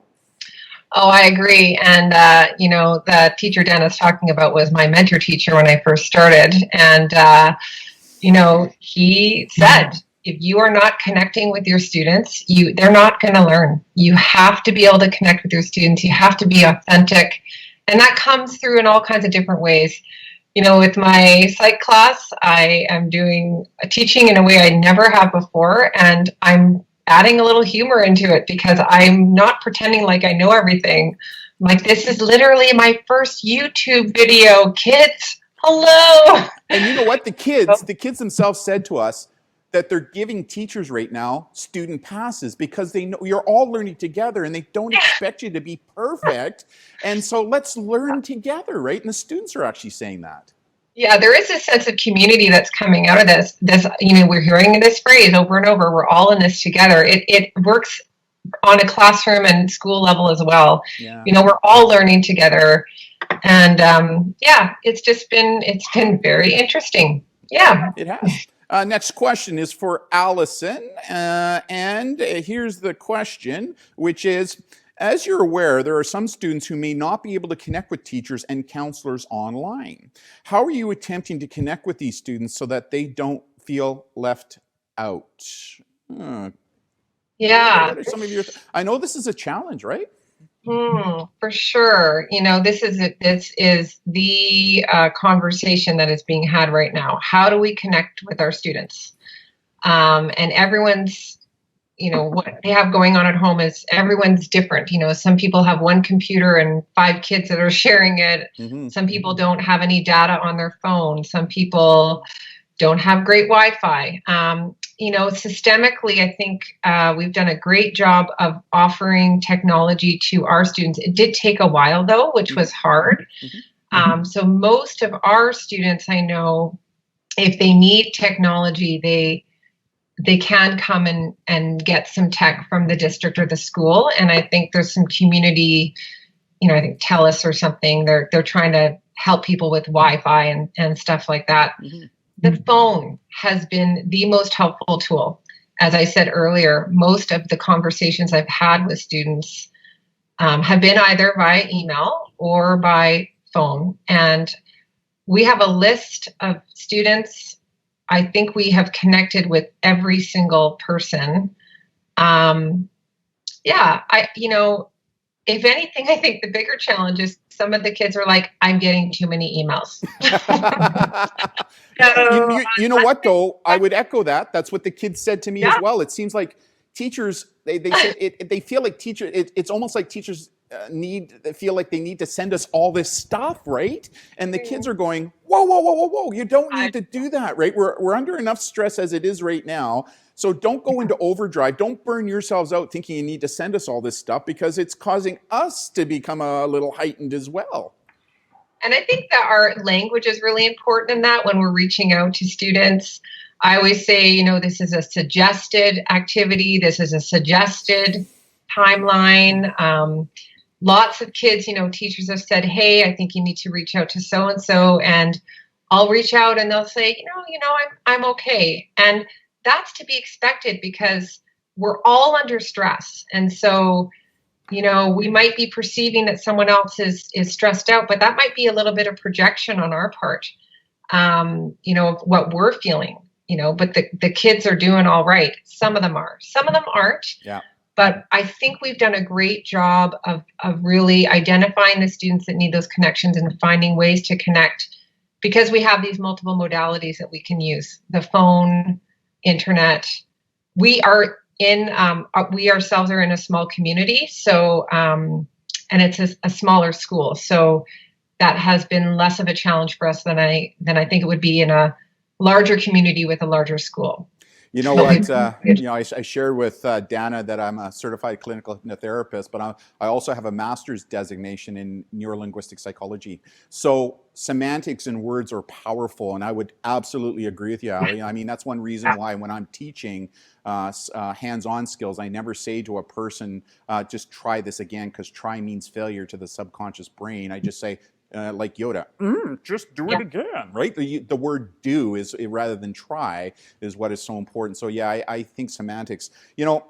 Oh, I agree. And, the teacher Dennis talking about was my mentor teacher when I first started. And, he said, if you are not connecting with your students, they're not going to learn. You have to be able to connect with your students. You have to be authentic. And that comes through in all kinds of different ways. With my psych class, I am doing a teaching in a way I never have before. And I'm adding a little humor into it because I'm not pretending like I know everything. I'm like, this is literally my first YouTube video, kids. Hello. And you know what? The kids themselves said to us that they're giving teachers right now student passes because they know you're all learning together and they don't expect you to be perfect. And so let's learn together, right? And the students are actually saying that. Yeah, there is a sense of community that's coming out of this. We're hearing this phrase over and over. We're all in this together. It works on a classroom and school level as well. Yeah. We're all learning together. And it's been very interesting. Yeah. It has. Next question is for Allison. And here's the question, which is, as you're aware, there are some students who may not be able to connect with teachers and counselors online. How are you attempting to connect with these students so that they don't feel left out? Yeah. What are some of your I know this is a challenge, right? For sure. This is the conversation that is being had right now. How do we connect with our students? And everyone's, what they have going on at home is everyone's different. Some people have one computer and 5 kids that are sharing it. Mm-hmm. Some people don't have any data on their phone. Some people don't have great Wi-Fi. Systemically, I think we've done a great job of offering technology to our students. It did take a while, though, which was hard. Mm-hmm. So most of our students, I know, if they need technology, they can come and get some tech from the district or the school. And I think there's some community, I think TELUS or something. They're trying to help people with Wi-Fi and stuff like that. Mm-hmm. The phone has been the most helpful tool. As I said earlier, most of the conversations I've had with students have been either via email or by phone. And we have a list of students. I think we have connected with every single person. If anything, I think the bigger challenge is some of the kids are like, I'm getting too many emails. You know what, though? I would echo that. That's what the kids said to me as well. It seems like teachers, they feel like teachers, it's almost like teachers feel like they need to send us all this stuff, right? And the kids are going, whoa, you don't need to do that, right? We're under enough stress as it is right now. So don't go into overdrive. Don't burn yourselves out thinking you need to send us all this stuff because it's causing us to become a little heightened as well. And I think that our language is really important in that when we're reaching out to students. I always say, this is a suggested activity. This is a suggested timeline. Lots of kids, teachers have said, hey, I think you need to reach out to so-and-so. And I'll reach out and they'll say, I'm okay. And that's to be expected because we're all under stress. And so, we might be perceiving that someone else is stressed out, but that might be a little bit of projection on our part, of what we're feeling. but the kids are doing all right. Some of them are. Some of them aren't. Yeah. But I think we've done a great job of really identifying the students that need those connections and finding ways to connect, because we have these multiple modalities that we can use: the phone, internet. We ourselves are in a small community, so and it's a smaller school, so that has been less of a challenge for us than I think it would be in a larger community with a larger school. You know what? I shared with Dana that I'm a certified clinical hypnotherapist, but I also have a master's designation in neurolinguistic psychology. So semantics and words are powerful, and I would absolutely agree with you, Ali. I mean, that's one reason why when I'm teaching hands-on skills, I never say to a person, just try this again, because try means failure to the subconscious brain. I just say, like Yoda, just do it again, right? The word do is, rather than try, is what is so important. So yeah, I think semantics.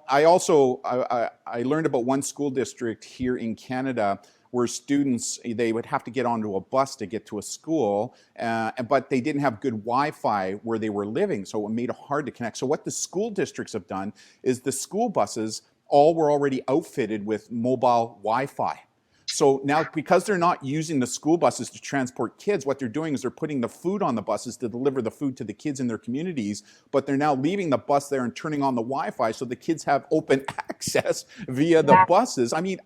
I also, I learned about one school district here in Canada where students, they would have to get onto a bus to get to a school, but they didn't have good Wi-Fi where they were living, so it made it hard to connect. So what the school districts have done is the school buses all were already outfitted with mobile Wi-Fi. So now, because they're not using the school buses to transport kids, what they're doing is they're putting the food on the buses to deliver the food to the kids in their communities, but they're now leaving the bus there and turning on the Wi-Fi so the kids have open access via the buses. I mean,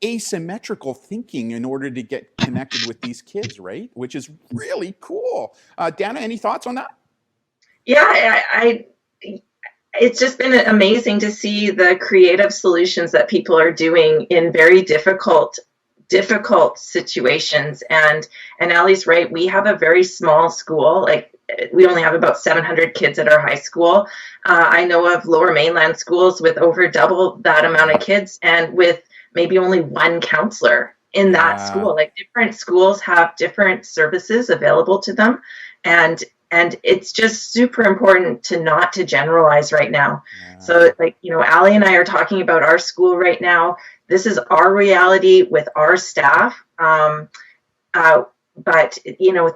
asymmetrical thinking in order to get connected with these kids, right? Which is really cool. Dana, any thoughts on that? Yeah, it's just been amazing to see the creative solutions that people are doing in very difficult situations. And Allie's right, we have a very small school. Like, we only have about 700 kids at our high school. I know of lower mainland schools with over double that amount of kids, and with maybe only one counselor in that school. Like, different schools have different services available to them. And it's just super important not to generalize right now. Yeah. So, like, Allie and I are talking about our school right now. This is our reality with our staff. But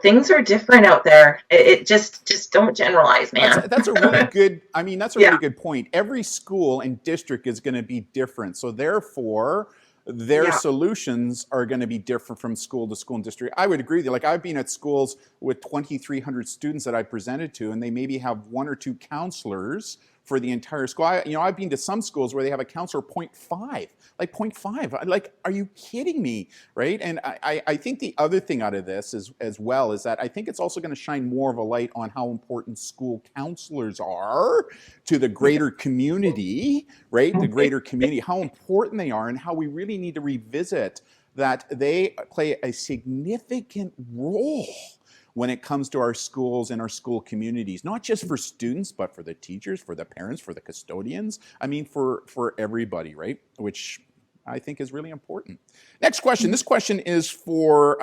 things are different out there. It just don't generalize, man. That's a really good. I mean, that's a really good point. Every school and district is going to be different. So therefore, their solutions are going to be different from school to school and district. I would agree with you. Like, I've been at schools with 2,300 students that I presented to, and they maybe have one or two counselors for the entire school. I've been to some schools where they have a counselor 0.5, like 0.5. Like, are you kidding me, right? And I think the other thing out of this as well is that I think it's also going to shine more of a light on how important school counselors are to the greater community, right? The greater community, how important they are, and how we really need to revisit that they play a significant role when it comes to our schools and our school communities, not just for students, but for the teachers, for the parents, for the custodians. I mean, for everybody, right? Which I think is really important. Next question. This question is for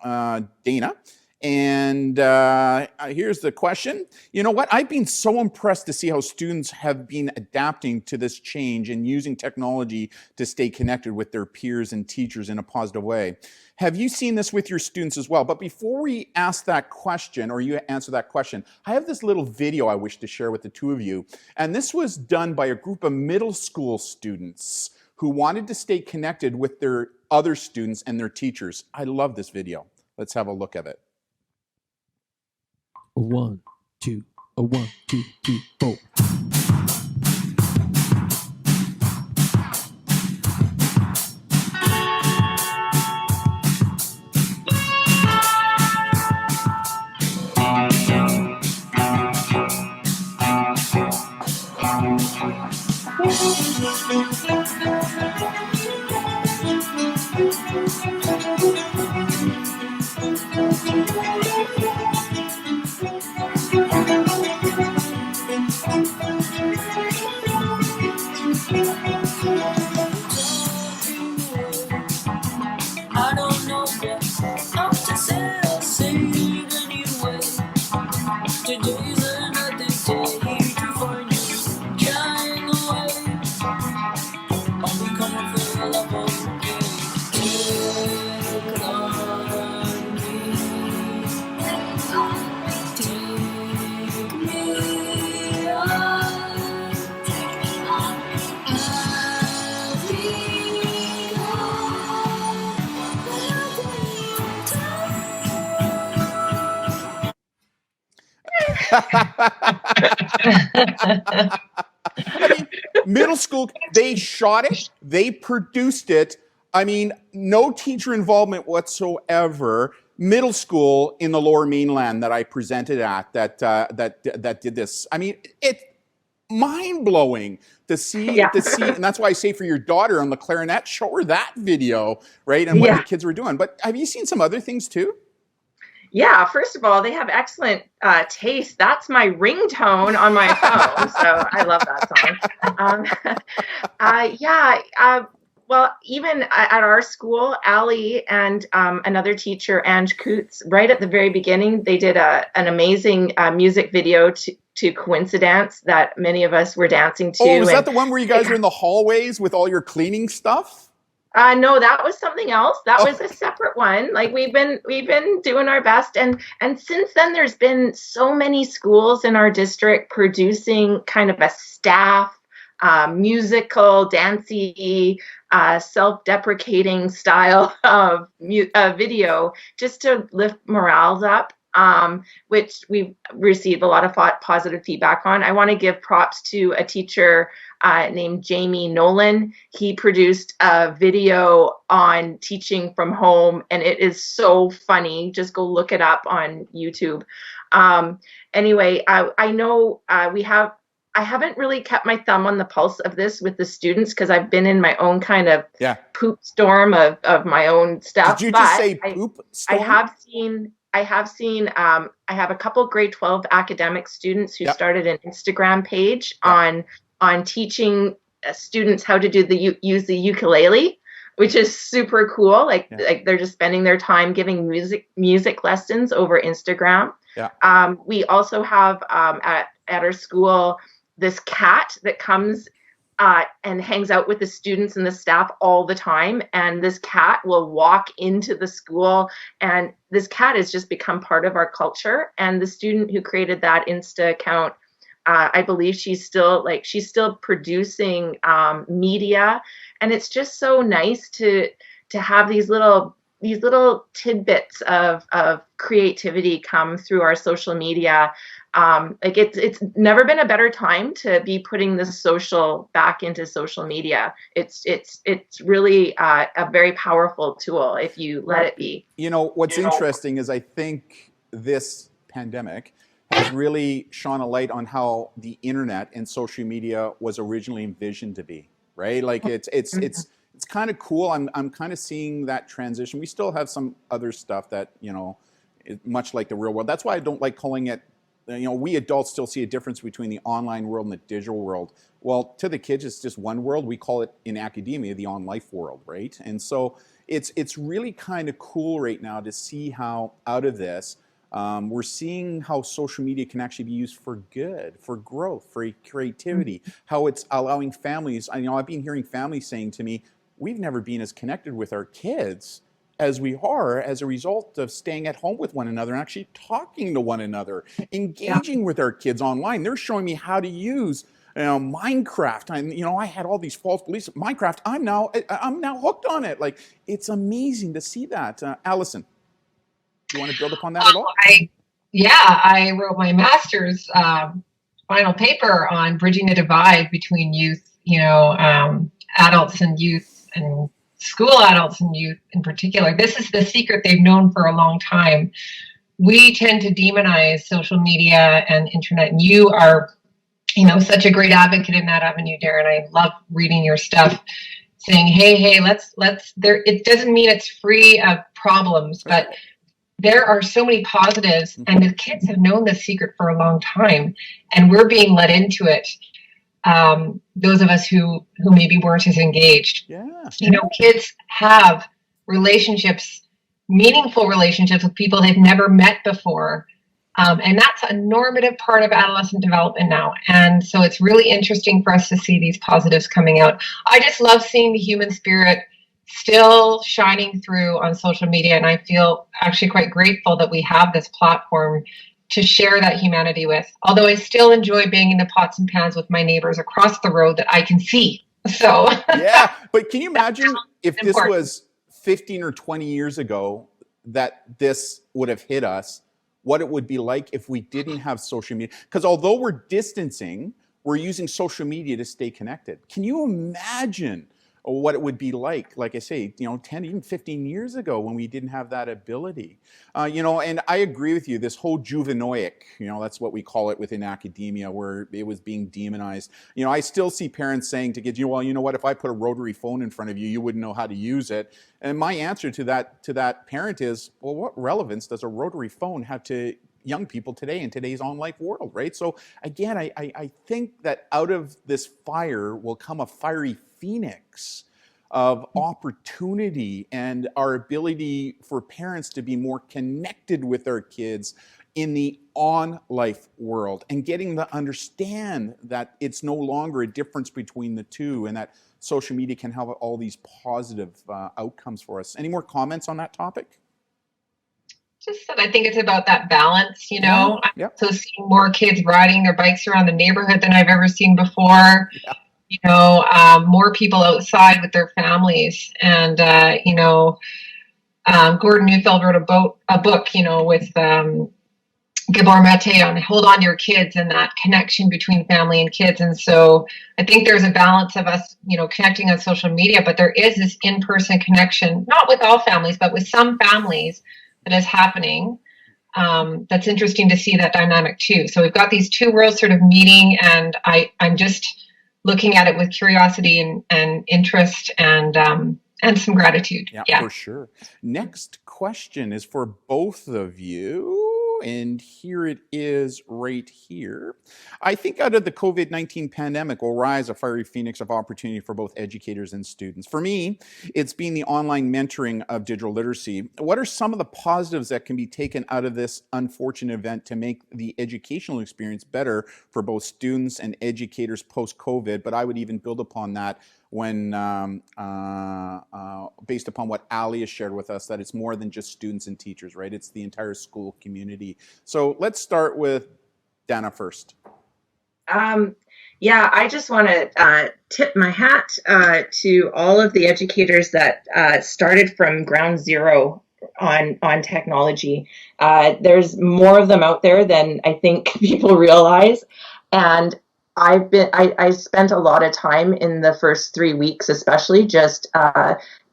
Dana. And here's the question. You know what? I've been so impressed to see how students have been adapting to this change and using technology to stay connected with their peers and teachers in a positive way. Have you seen this with your students as well? But before we ask that question, or you answer that question, I have this little video I wish to share with the two of you. And this was done by a group of middle school students who wanted to stay connected with their other students and their teachers. I love this video. Let's have a look at it. 1, 2, 1, 2, 3, 4. I mean, middle school, they shot it, they produced it. I mean, no teacher involvement whatsoever. Middle school in the Lower Mainland that I presented at that did this. I mean, it's mind blowing to see, and that's why I say for your daughter on the clarinet, show her that video, right? And what the kids were doing. But have you seen some other things too? Yeah, first of all, they have excellent taste. That's my ringtone on my phone, so I love that song. Well, even at our school, Allie and another teacher, Ange Coots, right at the very beginning, they did an amazing music video to Coincidence that many of us were dancing to. Oh, was that the one where you guys were in the hallways with all your cleaning stuff? No, that was something else. That was a separate one. Like we've been doing our best, and since then there's been so many schools in our district producing kind of a staff musical, dancey, self-deprecating style of video just to lift morals up. Which we've received a lot of positive feedback on. I want to give props to a teacher named Jamie Nolan. He produced a video on teaching from home, and it is so funny. Just go look it up on YouTube. Anyway, I know I haven't really kept my thumb on the pulse of this with the students because I've been in my own kind of poop storm of my own stuff. Did you just say poop storm? I have a couple grade 12 academic students who started an Instagram page on teaching students how to use the ukulele, which is super cool. Like they're just spending their time giving music lessons over Instagram. We also have at our school this cat that comes and hangs out with the students and the staff all the time. And this cat will walk into the school, and this cat has just become part of our culture. And the student who created that Insta account, I believe she's still producing media. And it's just so nice to have these little tidbits of creativity come through our social media. It's never been a better time to be putting the social back into social media. It's really a very powerful tool if you let it be. You know, what's interesting is I think this pandemic has really shone a light on how the internet and social media was originally envisioned to be, right? Like it's kind of cool. I'm kind of seeing that transition. We still have some other stuff that, you know, is much like the real world. That's why I don't like calling it, you know, we adults still see a difference between the online world and the digital world. Well, to the kids, it's just one world. We call it in academia the on-life world, right? And so it's really kind of cool right now to see how out of this, we're seeing how social media can actually be used for good, for growth, for creativity, how it's allowing families. I've been hearing families saying to me, we've never been as connected with our kids as we are as a result of staying at home with one another and actually talking to one another, engaging with our kids online. They're showing me how to use Minecraft. I had all these false beliefs. Minecraft, I'm now hooked on it. Like, it's amazing to see that. Allison, do you want to build upon that at all? I wrote my master's final paper on bridging the divide between youth, adults and youth, and school adults and youth in particular. This is the secret they've known for a long time. We tend to demonize social media and internet, and you are, such a great advocate in that avenue, Darren. I love reading your stuff, saying, hey, let's there. It doesn't mean it's free of problems, but there are so many positives, and the kids have known this secret for a long time, and we're being led into it. Those of us who maybe weren't as engaged. Kids have relationships, meaningful relationships with people they've never met before. And that's a normative part of adolescent development now. And so it's really interesting for us to see these positives coming out. I just love seeing the human spirit still shining through on social media. And I feel actually quite grateful that we have this platform to share that humanity with. Although I still enjoy being in the pots and pans with my neighbors across the road that I can see. So yeah, but can you imagine if this was 15 or 20 years ago that this would have hit us? what it would be like if we didn't have social media. Because although we're distancing, we're using social media to stay connected. Can you imagine what it would be like I say, 10, even 15 years ago when we didn't have that ability? And I agree with you, this whole juvenoic, that's what we call it within academia, where it was being demonized. I still see parents saying to kids, well, you know what, if I put a rotary phone in front of you, you wouldn't know how to use it. And my answer to that parent is, well, what relevance does a rotary phone have to young people today in today's online world, right? So again, I think that out of this fire will come a fiery phoenix of opportunity and our ability for parents to be more connected with their kids in the on-life world and getting to understand that it's no longer a difference between the two and that social media can have all these positive outcomes for us. Any more comments on that topic? Just that I think it's about that balance, Yeah. I'm also seeing more kids riding their bikes around the neighborhood than I've ever seen before. Yeah. More people outside with their families. And, Gordon Neufeld wrote a book, with Gabor Mate on hold on to your kids and that connection between family and kids. And so I think there's a balance of us, connecting on social media, but there is this in-person connection, not with all families, but with some families that is happening. That's interesting to see that dynamic too. So we've got these two worlds sort of meeting, and I'm just looking at it with curiosity and interest and some gratitude. Yeah, for sure. Next question is for both of you. And here it is right here. I think out of the COVID-19 pandemic will rise a fiery phoenix of opportunity for both educators and students. For me, it's been the online mentoring of digital literacy. What are some of the positives that can be taken out of this unfortunate event to make the educational experience better for both students and educators post-COVID? But I would even build upon that when based upon what Ali has shared with us, that it's more than just students and teachers, right? It's the entire school community. So let's start with Dana first. Yeah, I just want to tip my hat to all of the educators that started from ground zero on technology. There's more of them out there than I think people realize. And I spent a lot of time in the first 3 weeks, especially just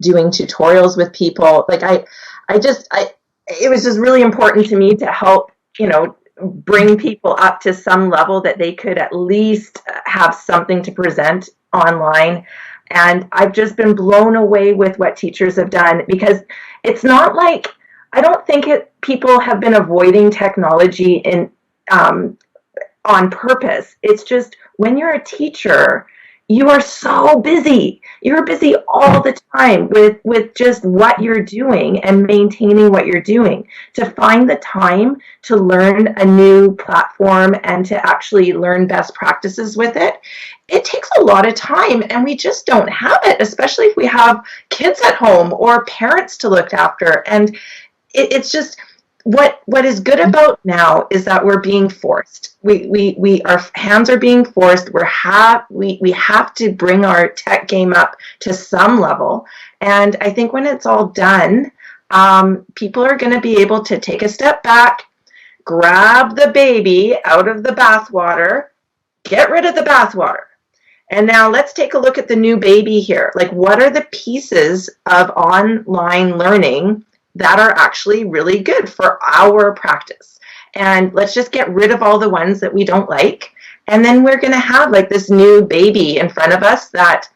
doing tutorials with people. Like it was just really important to me to help, bring people up to some level that they could at least have something to present online. And I've just been blown away with what teachers have done, because it's not like, I don't think people have been avoiding technology on purpose. It's just when you're a teacher, you are so busy. You're busy all the time with just what you're doing and maintaining what you're doing. To find the time to learn a new platform and to actually learn best practices with it, it takes a lot of time, and we just don't have it, especially if we have kids at home or parents to look after. And it's just, what is good about now is that we're being forced. Our hands are being forced. We have to bring our tech game up to some level. And I think when it's all done, people are going to be able to take a step back, grab the baby out of the bathwater, get rid of the bathwater. And now let's take a look at the new baby here. Like, what are the pieces of online learning that are actually really good for our practice? And let's just get rid of all the ones that we don't like. And then we're going to have like this new baby in front of us that,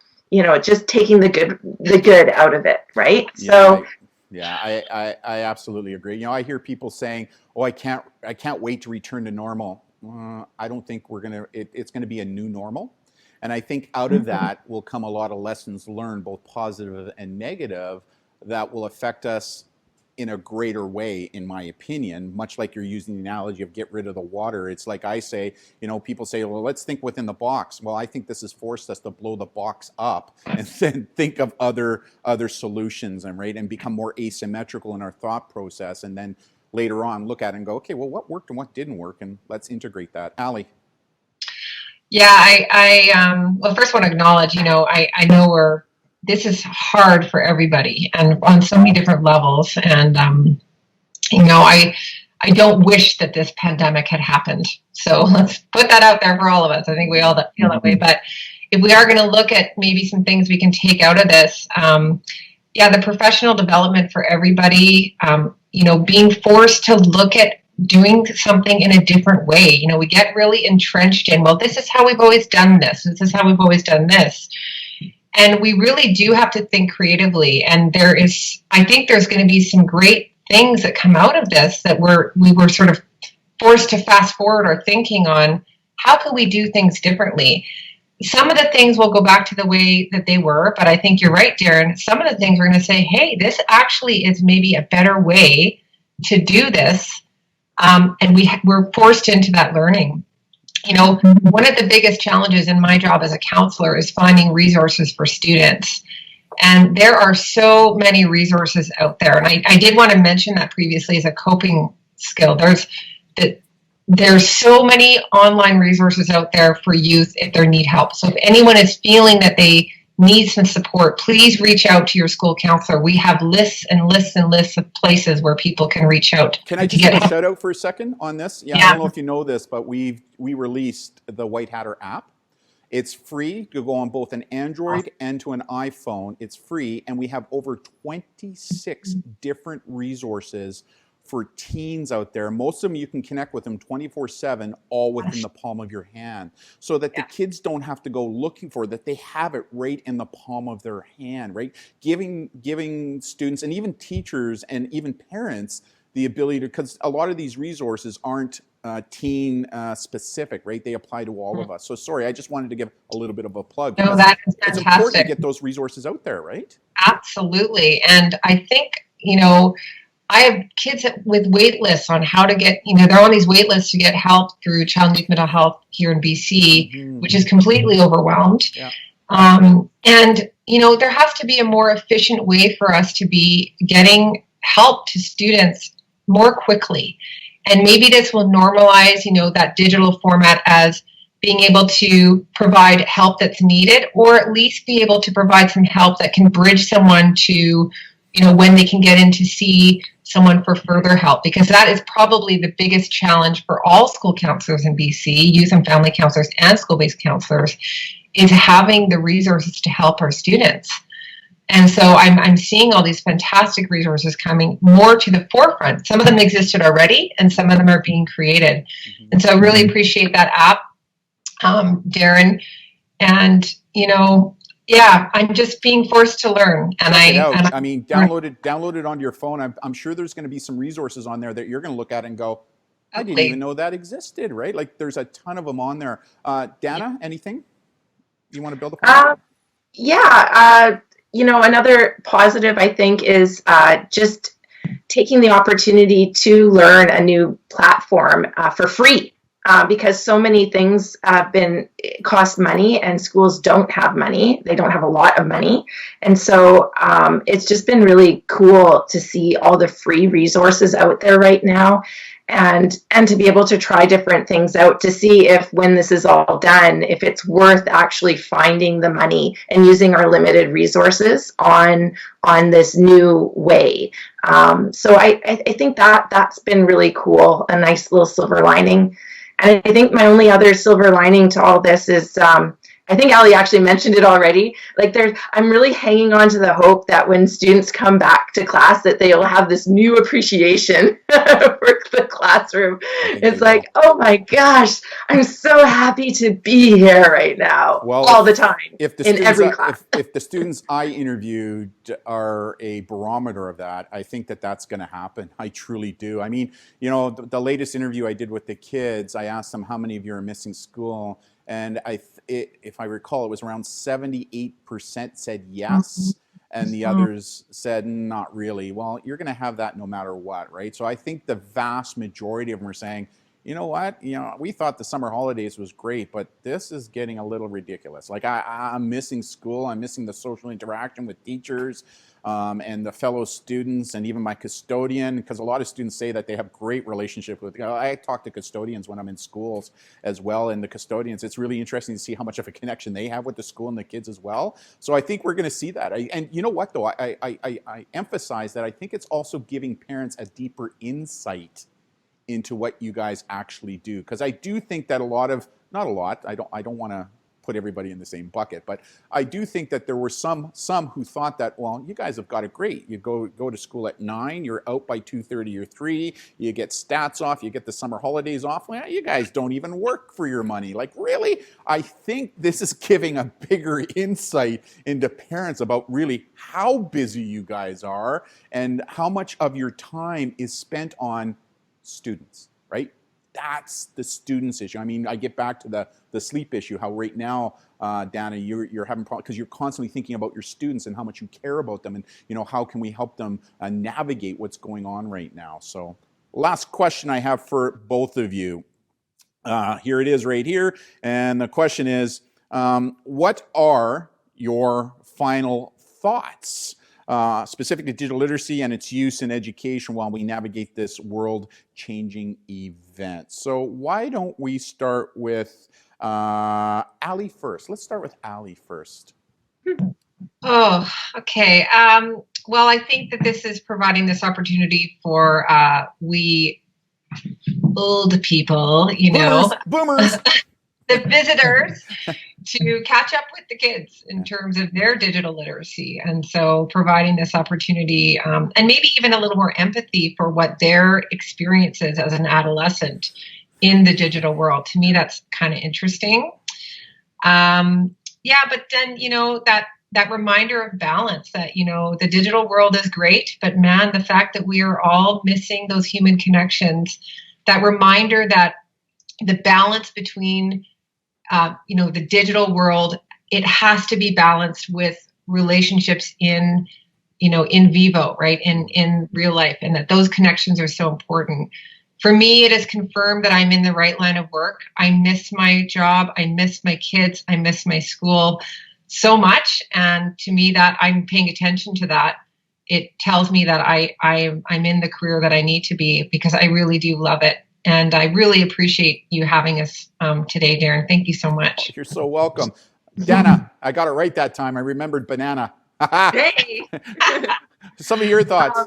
just taking the good out of it, right? Yeah, So I absolutely agree. I hear people saying, "Oh, I can't wait to return to normal." I don't think it's going to be a new normal. And I think out of that will come a lot of lessons learned, both positive and negative, that will affect us in a greater way, in my opinion. Much like you're using the analogy of get rid of the water. It's like I say, people say, well, let's think within the box. Well, I think this has forced us to blow the box up and then think of other solutions and become more asymmetrical in our thought process. And then later on look at it and go, okay, well, what worked and what didn't work? And let's integrate that. Ali. Yeah, well, first I want to acknowledge, I know this is hard for everybody and on so many different levels. And, I don't wish that this pandemic had happened. So let's put that out there for all of us. I think we all feel that way. But if we are going to look at maybe some things we can take out of this, the professional development for everybody, being forced to look at doing something in a different way. We get really entrenched in, well, this is how we've always done this. This is how we've always done this. And we really do have to think creatively. And I think there's going to be some great things that come out of this that we were sort of forced to fast forward our thinking on how can we do things differently. Some of the things will go back to the way that they were, but I think you're right, Darren. Some of the things we're going to say, hey, this actually is maybe a better way to do this. And we're forced into that learning. One of the biggest challenges in my job as a counselor is finding resources for students. And there are so many resources out there. And I did want to mention that previously as a coping skill. There's so many online resources out there for youth if they need help. So if anyone is feeling that they need some support, please reach out to your school counselor. We have lists and lists and lists of places where people can reach out. Can I just give a shout out for a second on this? Yeah. I don't know if you know this, but we released the White Hatter app. It's free to go on both an Android and to an iPhone. It's free, and we have over 26 different resources for teens out there. Most of them you can connect with them 24/7, all within the palm of your hand, so that the kids don't have to go looking for it, that they have it right in the palm of their hand, right? Giving students and even teachers and even parents the ability to, because a lot of these resources aren't teen specific, right? They apply to all of us. So sorry, I just wanted to give a little bit of a plug. No, that is fantastic. It's important to get those resources out there, right? Absolutely. And I think, I have kids with wait lists on how to get, they're on these wait lists to get help through Child and Youth Mental Health here in BC, which is completely overwhelmed. Yeah. And, there has to be a more efficient way for us to be getting help to students more quickly. And maybe this will normalize, that digital format as being able to provide help that's needed, or at least be able to provide some help that can bridge someone to, when they can get in to see someone for further help, because that is probably the biggest challenge for all school counselors in BC, youth and family counselors and school-based counselors, is having the resources to help our students. And so I'm seeing all these fantastic resources coming more to the forefront. Some of them existed already, and some of them are being created. And so I really appreciate that app, Darren. And, I'm just being forced to learn. And download it onto your phone. I'm sure there's going to be some resources on there that you're going to look at and go, I didn't even know that existed, right? Like there's a ton of them on there. Dana, anything you want to build upon? Another positive, I think, is just taking the opportunity to learn a new platform for free. Because so many things cost money, and schools don't have money. They don't have a lot of money. And so it's just been really cool to see all the free resources out there right now, and to be able to try different things out to see if, when this is all done, if it's worth actually finding the money and using our limited resources on this new way. So I think that's been really cool, a nice little silver lining. And I think my only other silver lining to all this is, I think Allie actually mentioned it already. I'm really hanging on to the hope that when students come back to class, that they'll have this new appreciation for the classroom. It's like, oh my gosh, I'm so happy to be here right now, all the time, in every class. If the students I interviewed are a barometer of that, I think that's going to happen. I truly do. I mean, the latest interview I did with the kids, I asked them how many of you are missing school. And if I recall, it was around 78% said yes, and the others said not really. Well, you're going to have that no matter what, right? So I think the vast majority of them are saying, you know what, we thought the summer holidays was great, but this is getting a little ridiculous. Like I'm missing school, I'm missing the social interaction with teachers and the fellow students, and even my custodian, because a lot of students say that they have great relationship with, I talk to custodians when I'm in schools as well, and the custodians, it's really interesting to see how much of a connection they have with the school and the kids as well. So I think we're going to see that. And you know what, though, I emphasize that I think it's also giving parents a deeper insight into what you guys actually do, because I do think that not a lot, I don't want to put everybody in the same bucket, but I do think that there were some who thought that, well, you guys have got it great. You go to school at 9, you're out by 2:30 or 3, you get stats off, you get the summer holidays off. Well, you guys don't even work for your money. Like, really? I think this is giving a bigger insight into parents about really how busy you guys are and how much of your time is spent on students, right? That's the students' issue. I mean, I get back to the sleep issue, how right now, Dana, you're having problems because you're constantly thinking about your students and how much you care about them, and how can we help them navigate what's going on right now. So last question I have for both of you. Here it is right here. And the question is, what are your final thoughts specific to digital literacy and its use in education while we navigate this world-changing event? So why don't we start with Ally first? Let's start with Ally first. Oh, okay. Well, I think that this is providing this opportunity for we old people, Boomers. the visitors, to catch up with the kids in terms of their digital literacy. And so providing this opportunity and maybe even a little more empathy for what their experience is as an adolescent in the digital world. To me, that's kind of interesting. But then, that reminder of balance that, the digital world is great, but man, the fact that we are all missing those human connections, that reminder that the balance between the digital world, it has to be balanced with relationships in vivo, right? In real life, and that those connections are so important. For me, it is confirmed that I'm in the right line of work. I miss my job. I miss my kids. I miss my school so much. And to me, that I'm paying attention to that, it tells me that I'm in the career that I need to be, because I really do love it. And I really appreciate you having us today, Darren. Thank you so much. You're so welcome. Dana, I got it right that time. I remembered banana. Hey. Some of your thoughts.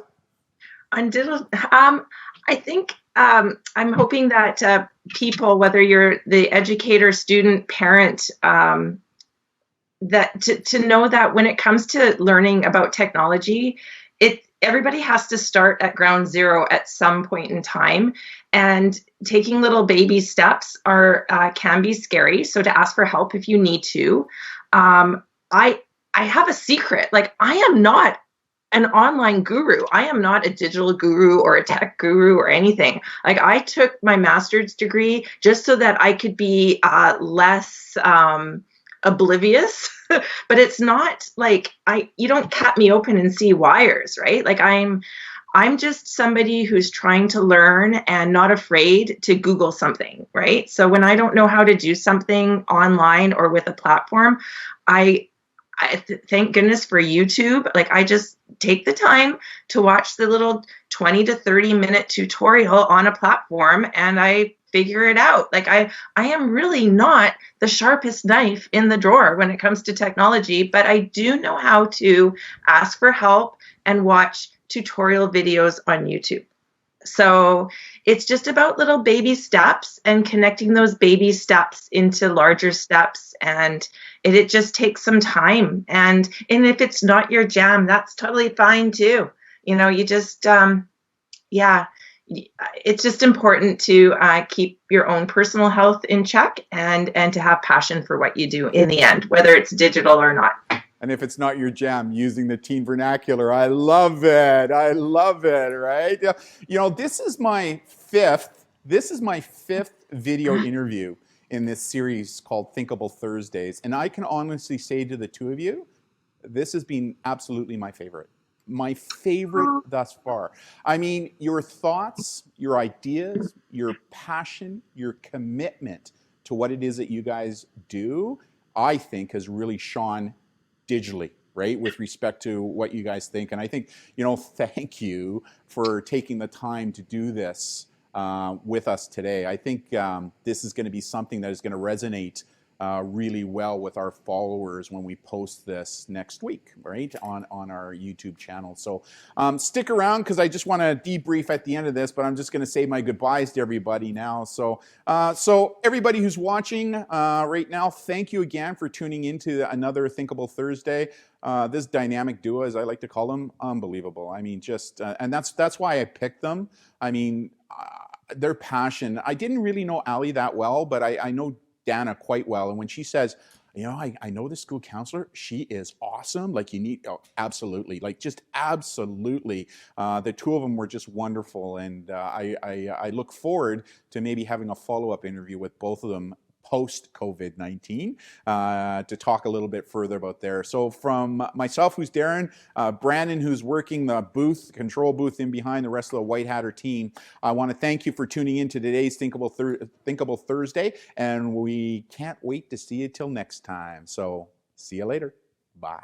On digital, I think I'm hoping that people, whether you're the educator, student, parent, that to know that when it comes to learning about technology, everybody has to start at ground zero at some point in time, and taking little baby steps can be scary. So to ask for help if you need to. I have a secret. Like, I am not an online guru. I am not a digital guru or a tech guru or anything. Like, I took my master's degree just so that I could be less oblivious. But it's not like you don't cut me open and see wires, right? Like, I'm just somebody who's trying to learn and not afraid to Google something, right? So when I don't know how to do something online or with a platform, I thank goodness for YouTube. Like, I just take the time to watch the little 20 to 30 minute tutorial on a platform, and I figure it out. Like, I am really not the sharpest knife in the drawer when it comes to technology, but I do know how to ask for help and watch tutorial videos on YouTube. So it's just about little baby steps and connecting those baby steps into larger steps. And it just takes some time. And if it's not your jam, that's totally fine too. You just, it's just important to keep your own personal health in check and to have passion for what you do in the end, whether it's digital or not. And if it's not your jam, using the teen vernacular. I love it. I love it, right? This is my fifth video interview in this series called Thinkable Thursdays. And I can honestly say to the two of you, this has been absolutely my favorite. My favorite thus far. I mean, your thoughts, your ideas, your passion, your commitment to what it is that you guys do, I think has really shone digitally, right, with respect to what you guys think. And I think, thank you for taking the time to do this with us today. I think this is going to be something that is going to resonate really well with our followers when we post this next week, right, on our YouTube channel. So stick around because I just want to debrief at the end of this, but I'm just going to say my goodbyes to everybody now. So everybody who's watching right now, thank you again for tuning into another Thinkable Thursday. This dynamic duo, as I like to call them, unbelievable. I mean, just and that's why I picked them. I mean, their passion. I didn't really know Allie that well, but I know Dana quite well. And when she says, you know, I know the school counselor, she is awesome. Like you need, oh, absolutely, like just absolutely. The two of them were just wonderful. And I look forward to maybe having a follow-up interview with both of them post-COVID-19 to talk a little bit further about there. So from myself, who's Darren, Brandon, who's working the booth, control booth in behind the rest of the White Hatter team, I want to thank you for tuning in to today's Thinkable Thursday, and we can't wait to see you till next time. So see you later. Bye.